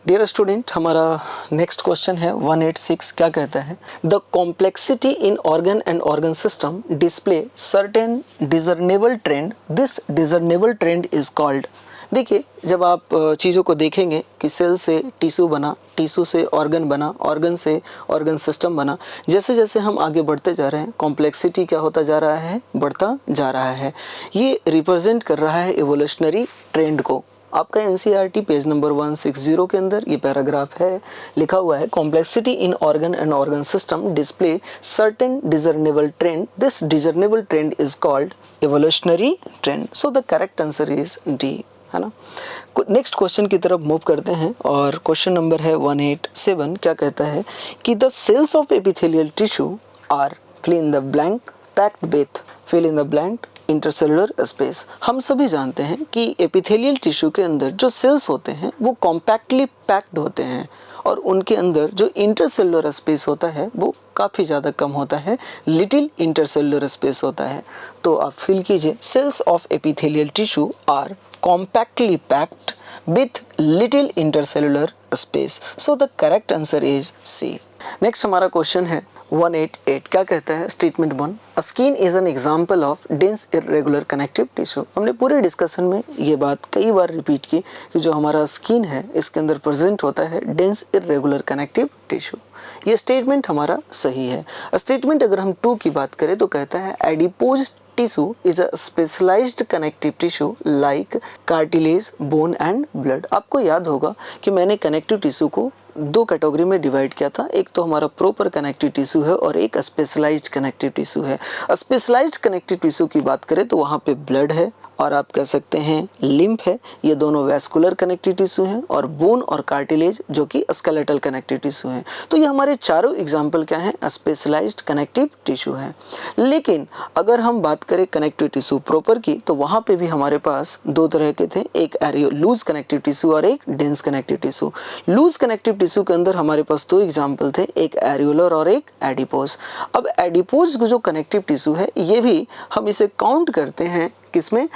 डियर स्टूडेंट, हमारा नेक्स्ट क्वेश्चन है 186। क्या कहता है? The complexity in organ and organ system display certain discernible trend, this discernible trend is called. देखिए, जब आप चीज़ों को देखेंगे कि सेल से टिश्यू बना, टिश्यू से ऑर्गन बना, ऑर्गन से ऑर्गन सिस्टम बना, जैसे जैसे हम आगे बढ़ते जा रहे हैं कॉम्प्लेक्सिटी क्या होता जा रहा है? बढ़ता जा रहा है। ये रिप्रेजेंट कर रहा है एवोल्यूशनरी ट्रेंड को। आपका एनसीईआरटी पेज नंबर 160 के अंदर ये पैराग्राफ है, लिखा हुआ है complexity in organ and organ system display certain discernible trend, this discernible trend is called evolutionary trend. So the correct answer is D, है ना? नेक्स्ट क्वेश्चन की तरफ मूव करते हैं और क्वेश्चन नंबर है 187। क्या कहता है कि the cells of epithelial tissue are fill in the blank packed with, fill in the blank intercellular space. हम सभी जानते हैं कि एपिथेलियल टिश्यू के अंदर जो सेल्स होते हैं वो कॉम्पैक्टली पैक्ड होते हैं और उनके अंदर जो इंटरसेलुलर स्पेस होता है वो काफ़ी ज़्यादा कम होता है, लिटिल इंटरसेलुलर स्पेस होता है। तो आप फील कीजिए, cells of epithelial tissue are compactly packed with little intercellular space. So the correct answer is C. Next हमारा क्वेश्चन है 188। क्या कहता है? Statement 1, skin is an example of dense irregular connective tissue. हमने पूरे डिस्कशन में ये बात कई बार रिपीट की कि जो हमारा स्किन है इसके अंदर प्रेजेंट होता है डेंस इरेगुलर कनेक्टिव टिश्यू। ये स्टेटमेंट हमारा सही है। स्टेटमेंट अगर हम 2 की बात करें तो कहता है adipose tissue is a specialized connective tissue like cartilage, bone and blood। आपको याद होगा कि मैंने कनेक्टिव टिश्यू को 2 कैटेगरी में डिवाइड किया था। एक तो हमारा प्रॉपर कनेक्टिव टिश्यू है और एक स्पेशलाइज्ड कनेक्टिव टिश्यू है। स्पेशलाइज्ड कनेक्टिव टिश्यू की बात करें तो वहाँ पे ब्लड है और आप कह सकते हैं लिम्फ है, ये दोनों वैस्कुलर कनेक्टिव टिश्यू हैं, और बोन और कार्टिलेज जो कि स्केलेटल कनेक्टिव टिश्यू हैं। तो ये हमारे चारों एग्जाम्पल क्या हैं? स्पेशलाइज्ड कनेक्टिव टिश्यू हैं। लेकिन अगर हम बात करें कनेक्टिव टिश्यू प्रॉपर की तो वहाँ पे भी हमारे पास 2 तरह के थे, एक लूज कनेक्टिव टिश्यू और एक dense connective tissue. Loose connective tissue के अंदर हमारे पास 2 एग्जाम्पल थे, एक एरियोलर और एक एडिपोज। अब एडिपोज जो कनेक्टिव टिश्यू है ये भी हम इसे काउंट करते हैं किसमें?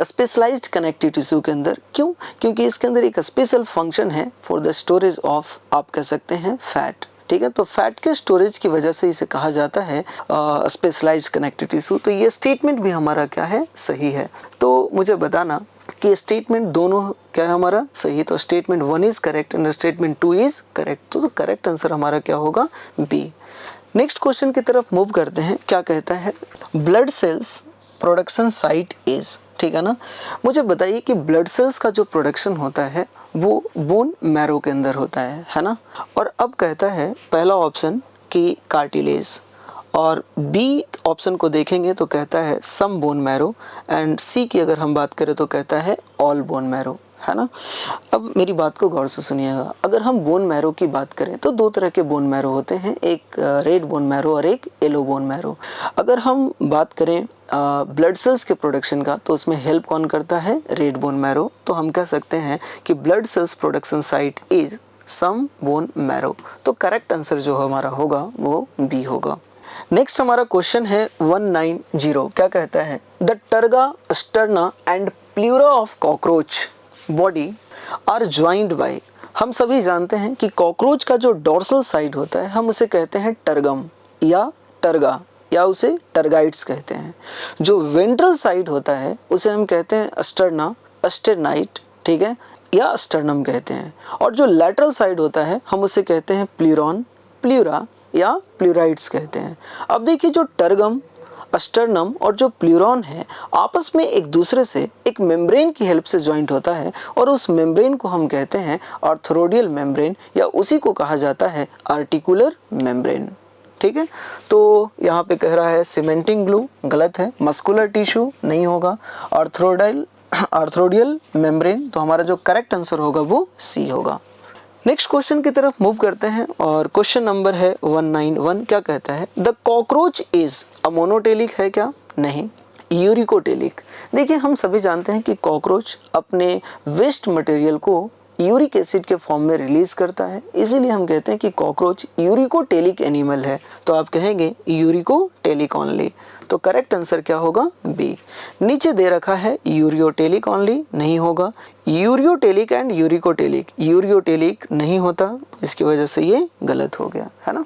स्पेशलाइज्ड कनेक्टिव टिश्यू के अंदर। क्यों? क्योंकि इसके अंदर एक स्पेशल फंक्शन है फॉर द स्टोरेज ऑफ, आप कह सकते हैं, फैट। ठीक है, तो फैट के स्टोरेज की वजह से इसे कहा जाता है स्पेशलाइज्ड कनेक्टिव टिश्यू। तो ये स्टेटमेंट भी हमारा क्या है? सही है। तो मुझे बताना कि स्टेटमेंट दोनों क्या है हमारा? सही। तो statement 1 is correct and statement 2 is correct. तो करेक्ट आंसर हमारा क्या होगा? बी। नेक्स्ट क्वेश्चन की तरफ मूव करते हैं। क्या कहता है? Blood cells production site is. ठीक है ना? मुझे बताइए कि ब्लड सेल्स का जो प्रोडक्शन होता है वो बोन मैरो के अंदर होता है ना? और अब कहता है पहला ऑप्शन कि कार्टिलेज, और बी ऑप्शन को देखेंगे तो कहता है सम बोन मैरो, एंड सी की अगर हम बात करें तो कहता है ऑल बोन मैरो, है ना? अब मेरी बात को गौर से सुनिएगा। अगर हम बोन मैरो की बात करें तो 2 तरह के बोन मैरो होते हैं, एक रेड बोन मैरो और एक येलो बोन मैरो। अगर हम बात करें ब्लड सेल्स के प्रोडक्शन का तो उसमें हेल्प कौन करता है? Red bone marrow. तो हम कह सकते हैं कि blood cells production site is some bone marrow. तो करेक्ट आंसर जो हमारा होगा वो बी होगा। नेक्स्ट हमारा क्वेश्चन है 190। क्या कहता है? The terga, sterna and pleura of cockroach body are joined by. हम सभी जानते हैं कि कॉकरोच का जो डोर्सल साइड होता है हम उसे कहते हैं टर्गम या टर्गा, या उसे टर्गाइट्स कहते हैं। जो वेंट्रल साइड होता है उसे हम कहते हैं स्टर्ना, स्टेरनाइट, ठीक है, या स्टर्नम कहते हैं। और जो लैटरल साइड होता है हम उसे कहते हैं प्लूरॉन, प्लूरा या प्लूराइड्स कहते हैं। अब देखिए, जो टर्गम, स्टर्नम और जो प्लूरॉन है आपस में एक दूसरे से एक मेम्ब्रेन की हेल्प से ज्वाइंट होता है, और उस मेम्ब्रेन को हम कहते हैं आर्थरोडियल मेम्ब्रेन, या उसी को कहा जाता है आर्टिकुलर मेम्ब्रेन। ठीक है, तो यहाँ पे कह रहा है सीमेंटिंग ग्लू, गलत है। मस्कुलर टिश्यू नहीं होगा। आर्थरोडाइल आर्थ्रोडियल मेम्ब्रेन। तो हमारा जो करेक्ट आंसर होगा वो सी होगा। नेक्स्ट क्वेश्चन की तरफ मूव करते हैं और क्वेश्चन नंबर है 191। क्या कहता है? द कॉकरोच इज अ मोनोटेलिक है क्या? नहीं, यूरिकोटेलिक। देखिए हम सभी जानते हैं कि कॉकरोच अपने वेस्ट मटेरियल को यूरिक एसिड के फॉर्म में रिलीज करता है, इसीलिए हम कहते हैं कि कॉकरोच यूरिकोटेलिक एनिमल है। तो आप कहेंगे यूरिकोटेलिक ओनली। तो करेक्ट आंसर क्या होगा? बी। नीचे दे रखा है यूरियोटेलिक ओनली, नहीं होगा। यूरियोटेलिक एंड यूरिकोटेलिक, यूरियोटेलिक नहीं होता, इसकी वजह से ये गलत हो गया, है ना।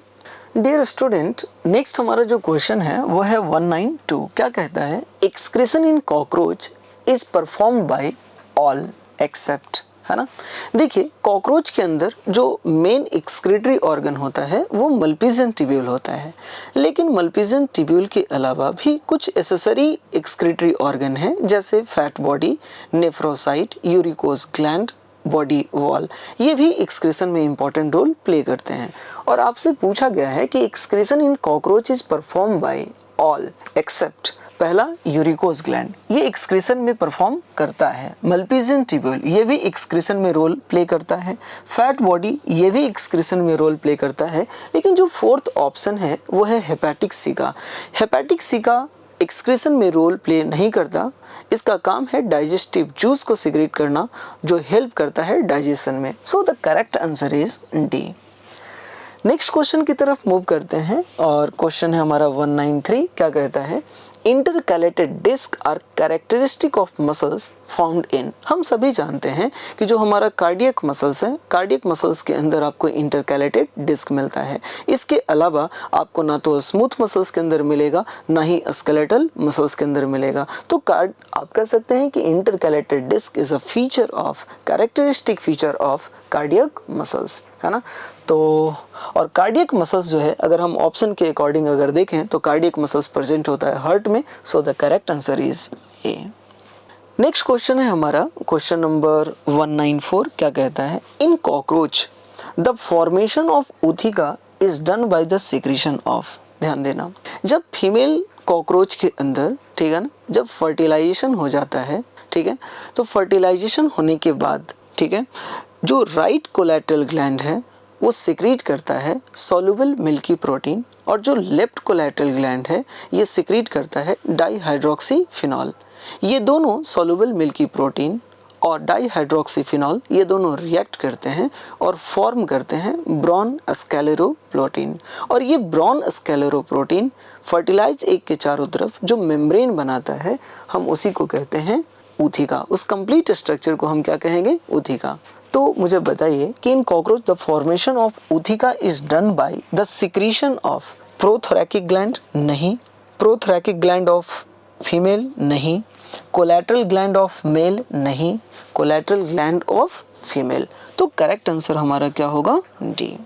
डियर स्टूडेंट, नेक्स्ट हमारा जो क्वेश्चन है वो है 192। क्या कहता है? Excretion in cockroach is performed bye all except, है ना। देखिए कॉकरोच के अंदर जो मेन एक्सक्रीटरी ऑर्गन होता है वो मल्पीजियन ट्यूब्यूल होता है, लेकिन मल्पीजियन ट्यूब्यूल के अलावा भी कुछ एसेसरी एक्सक्रीटरी ऑर्गन है, जैसे fat body, nephrocyte, uricose gland, body wall, ये भी एक्सक्रीशन में इंपॉर्टेंट रोल प्ले करते हैं। और आपसे पूछा गया है कि excretion in cockroach is perform by all except पहला यूरिकोस ग्लैंड, ये एक्सक्रीशन में परफॉर्म करता है। मल्पीजियन ट्यूब्यूल, ये भी एक्सक्रीशन में रोल प्ले करता है। फैट बॉडी, ये भी एक्सक्रीशन में रोल प्ले करता है। लेकिन जो फोर्थ ऑप्शन है वो है हेपेटिक सिका। हेपेटिक सिका एक्सक्रीशन में रोल प्ले नहीं करता, इसका काम है डाइजेस्टिव जूस को सिक्रेट करना, जो हेल्प करता है डाइजेशन में। सो the correct answer is D. Next question की तरफ मूव करते हैं और क्वेश्चन है हमारा 193। क्या कहता है? Intercalated disc are characteristic of muscles found in. हम सभी जानते हैं कि जो हमारा कार्डियक मसल्स है, कार्डियक मसल्स के अंदर आपको इंटरकैलेटेड डिस्क मिलता है। इसके अलावा आपको ना तो स्मूथ मसल्स के अंदर मिलेगा, ना ही स्केलेटल मसल्स के अंदर मिलेगा। तो आप कह सकते हैं कि intercalated disc is a feature of, characteristic feature of cardiac muscles, है ना। तो और कार्डियक मसल्स जो है, अगर हम ऑप्शन के अकॉर्डिंग अगर देखें तो कार्डियक मसल्स प्रेजेंट होता है हार्ट में। सो the correct answer is A. Next question है हमारा क्वेश्चन नंबर 194। क्या कहता है? इन cockroach the formation of ootheca is done by the secretion of. ध्यान देना, जब फीमेल कॉकरोच के अंदर, ठीक है ना, जब फर्टिलाइजेशन हो जाता है, ठीक है, तो फर्टिलाइजेशन होने के बाद, ठीक है, जो राइट कोलैटरल ग्लैंड है वो सिक्रीट करता है सॉल्युबल मिल्की प्रोटीन, और जो लेफ्ट कोलैटरल ग्लैंड है ये सिक्रीट करता है डाईहाइड्रोक्सीफिनॉल। ये दोनों सॉल्युबल मिल्की प्रोटीन और डाईहाइड्रोक्सीफिनॉल ये दोनों रिएक्ट करते हैं और फॉर्म करते हैं ब्रॉन स्क्लेरोप्रोटीन। और ये ब्रॉन स्क्लेरोप्रोटीन फर्टिलाइज एग के चारों तरफ जो मेम्ब्रेन बनाता है, हम उसी को कहते हैं ऊथिका। उस कंप्लीट स्ट्रक्चर को हम क्या कहेंगे? ऊथिका। तो मुझे बताइए कि in cockroach the formation of ootheca is done by the secretion of prothoracic gland, नहीं। प्रोथोरैकिक ग्लैंड ऑफ फीमेल, नहीं। कोलैटरल ग्लैंड ऑफ मेल, नहीं। Collateral gland of female. तो करेक्ट आंसर हमारा क्या होगा? डी।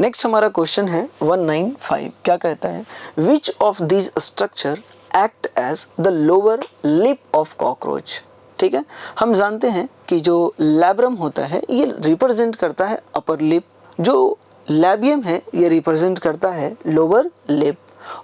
नेक्स्ट हमारा क्वेश्चन है 195। क्या कहता है? Which of these structure act as the lower lip of cockroach. ठीक है, हम जानते हैं कि जो लैब्रम होता है ये रिप्रेजेंट करता है अपर लिप, जो लैबियम है ये रिप्रेजेंट करता है लोअर लिप,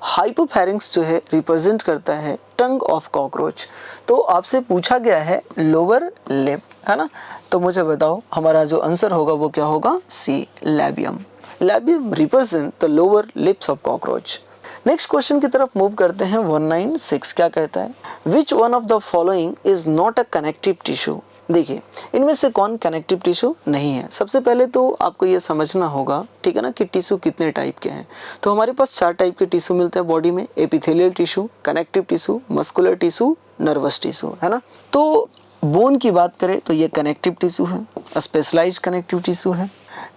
हाइपोफैरिंक्स जो है रिप्रेजेंट करता है टंग ऑफ कॉकरोच। तो आपसे पूछा गया है लोअर लिप, है ना। तो मुझे बताओ हमारा जो आंसर होगा वो क्या होगा? C, labium. Labium represent the lower lips of cockroach. Next question की तरफ मूव करते हैं 196। क्या कहता है? Which one of the following is not a connective tissue. देखिए इनमें से कौन कनेक्टिव टिश्यू नहीं है। सबसे पहले तो आपको ये समझना होगा, ठीक है ना, कि टिश्यू कितने टाइप के हैं। तो हमारे पास 4 टाइप के टिश्यू मिलते हैं बॉडी में: epithelial tissue, connective tissue, muscular tissue, nervous tissue, है ना। तो बोन की बात करें तो ये कनेक्टिव टिश्यू है, स्पेशलाइज्ड कनेक्टिव टिश्यू है।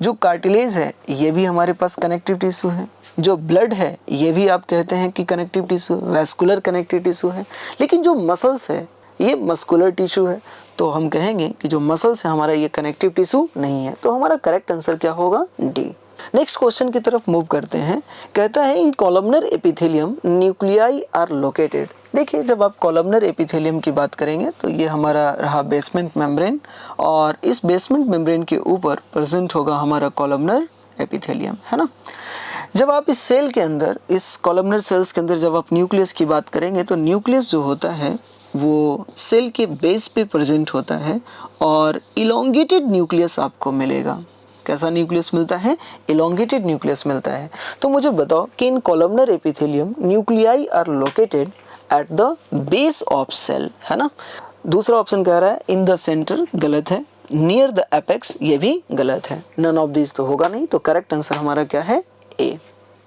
जो कार्टिलेज है ये भी हमारे पास कनेक्टिव टिश्यू है। जो ब्लड है ये भी आप कहते हैं कि connective tissue, vascular connective tissue है। लेकिन जो मसल्स है ये मस्कुलर टिश्यू है, तो हम कहेंगे कि जो मसल्स है हमारा ये कनेक्टिव टिश्यू नहीं है। तो हमारा करेक्ट आंसर क्या होगा? डी। नेक्स्ट क्वेश्चन की तरफ मूव करते हैं। कहता है in columnar epithelium nuclei are located. देखिए जब आप कॉलमनर एपिथेलियम की बात करेंगे तो ये हमारा रहा बेसमेंट मेम्ब्रेन, और इस बेसमेंट मेम्ब्रेन के ऊपर प्रेजेंट होगा हमारा कॉलमनर एपिथेलियम, है ना। जब आप इस सेल के अंदर, इस कॉलमनर सेल्स के अंदर जब आप न्यूक्लियस की बात करेंगे तो न्यूक्लियस जो होता है वो सेल के बेस पे प्रेजेंट होता है और इलोंगेटेड न्यूक्लियस आपको मिलेगा। कैसा न्यूक्लियस मिलता है? इलोंगेटेड न्यूक्लियस मिलता है। तो मुझे बताओ कि in columnar epithelium nuclei are located at the base of cell, है ना। दूसरा ऑप्शन कह रहा है इन द सेंटर, गलत है। नियर द एपेक्स, ये भी गलत है। नन ऑफ दिस तो होगा नहीं, तो करेक्ट आंसर हमारा क्या है? ए।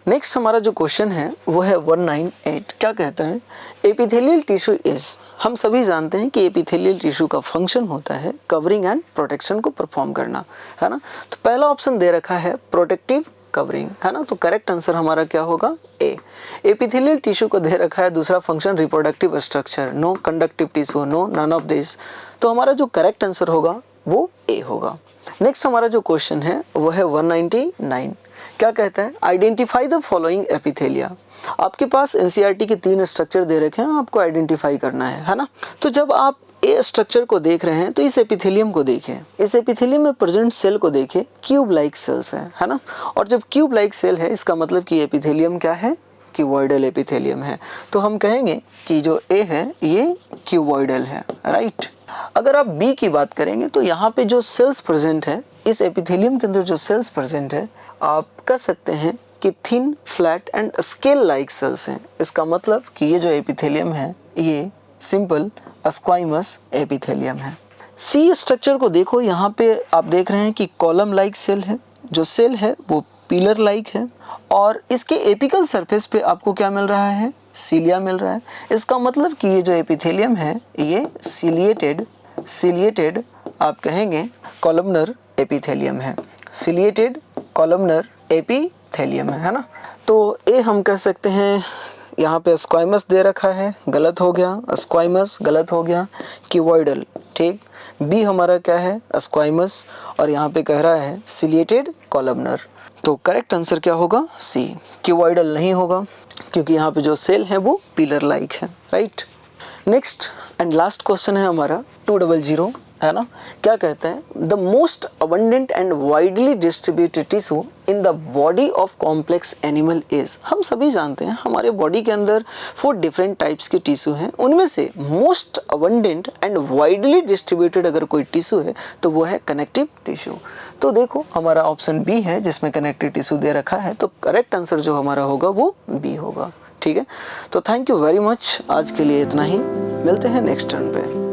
नेक्स्ट हमारा जो क्वेश्चन है वो है 198। क्या कहता है? एपिथेलियल टिश्यू इज, हम सभी जानते हैं कि एपिथेलियल टिश्यू का फंक्शन होता है कवरिंग एंड प्रोटेक्शन को परफॉर्म करना, है ना। तो पहला ऑप्शन दे रखा है प्रोटेक्टिव कवरिंग, है ना। तो करेक्ट आंसर हमारा क्या होगा? ए। एपिथेलियल टिश्यू को दे रखा है दूसरा function reproductive structure, no conductive tissue, no, none of this. तो हमारा जो करेक्ट आंसर होगा वो ए होगा। नेक्स्ट हमारा जो क्वेश्चन है वो है 199। क्या कहता है? Identify the following epithelia. आपके पास एनसीईआरटी के 3 स्ट्रक्चर दे रखे हैं, आपको आइडेंटिफाई करना है ना। तो जब आप ए स्ट्रक्चर को देख रहे हैं तो इस एपिथेलियम को देखें, इस एपिथेलियम में प्रेजेंट सेल को देखें, क्यूब लाइक सेल्स है ना। और जब क्यूब लाइक सेल है इसका मतलब कि एपिथेलियम क्या है? क्यूबॉइडल एपिथेलियम है। तो हम कहेंगे कि जो ए है ये क्यूबॉइडल है, राइट। अगर आप बी की बात करेंगे तो यहाँ पे जो सेल्स प्रेजेंट है, इस एपिथेलियम के अंदर जो सेल्स प्रेजेंट है, आप कह सकते हैं कि thin, flat and scale like cells हैं। इसका मतलब कि ये जो एपिथेलियम है ये सिंपल स्क्वाइमस एपिथेलियम है। सी स्ट्रक्चर को देखो, यहाँ पे आप देख रहे हैं कि कॉलम लाइक सेल है, जो सेल है वो पिलर लाइक है और इसके एपिकल सरफेस पे आपको क्या मिल रहा है? सीलिया मिल रहा है। इसका मतलब कि ये जो एपिथेलियम है ये सिलिएटेड आप कहेंगे कॉलमनर एपिथेलियम है, सिलिएटेड कॉलमनर एपिथेलियम है ना। तो ए हम कह सकते हैं, यहाँ पे स्क्वाइमस दे रखा है, गलत हो गया, स्क्वाइमस गलत हो गया, क्यूबॉइडल ठीक। बी हमारा क्या है? स्क्वाइमस, और यहाँ पे कह रहा है सिलिएटेड कॉलमनर। तो करेक्ट आंसर क्या होगा? सी, क्यूबॉइडल नहीं होगा क्योंकि यहाँ पे जो सेल है वो पिलर लाइक है, right. Next and last question है हमारा 200, है ना। क्या कहता है? The most abundant and widely distributed tissue in the body of complex animal is. हम सभी जानते हैं हमारे बॉडी के अंदर 4 डिफरेंट टाइप्स के टिश्यू हैं, उनमें से most abundant and widely distributed अगर कोई टिश्यू है तो वो है कनेक्टिव टिश्यू। तो देखो हमारा ऑप्शन बी है जिसमें कनेक्टिव टिश्यू दे रखा है, तो करेक्ट आंसर जो हमारा होगा वो बी होगा, ठीक है। तो थैंक यू वेरी मच, आज के लिए इतना ही, मिलते हैं नेक्स्ट टर्न पे।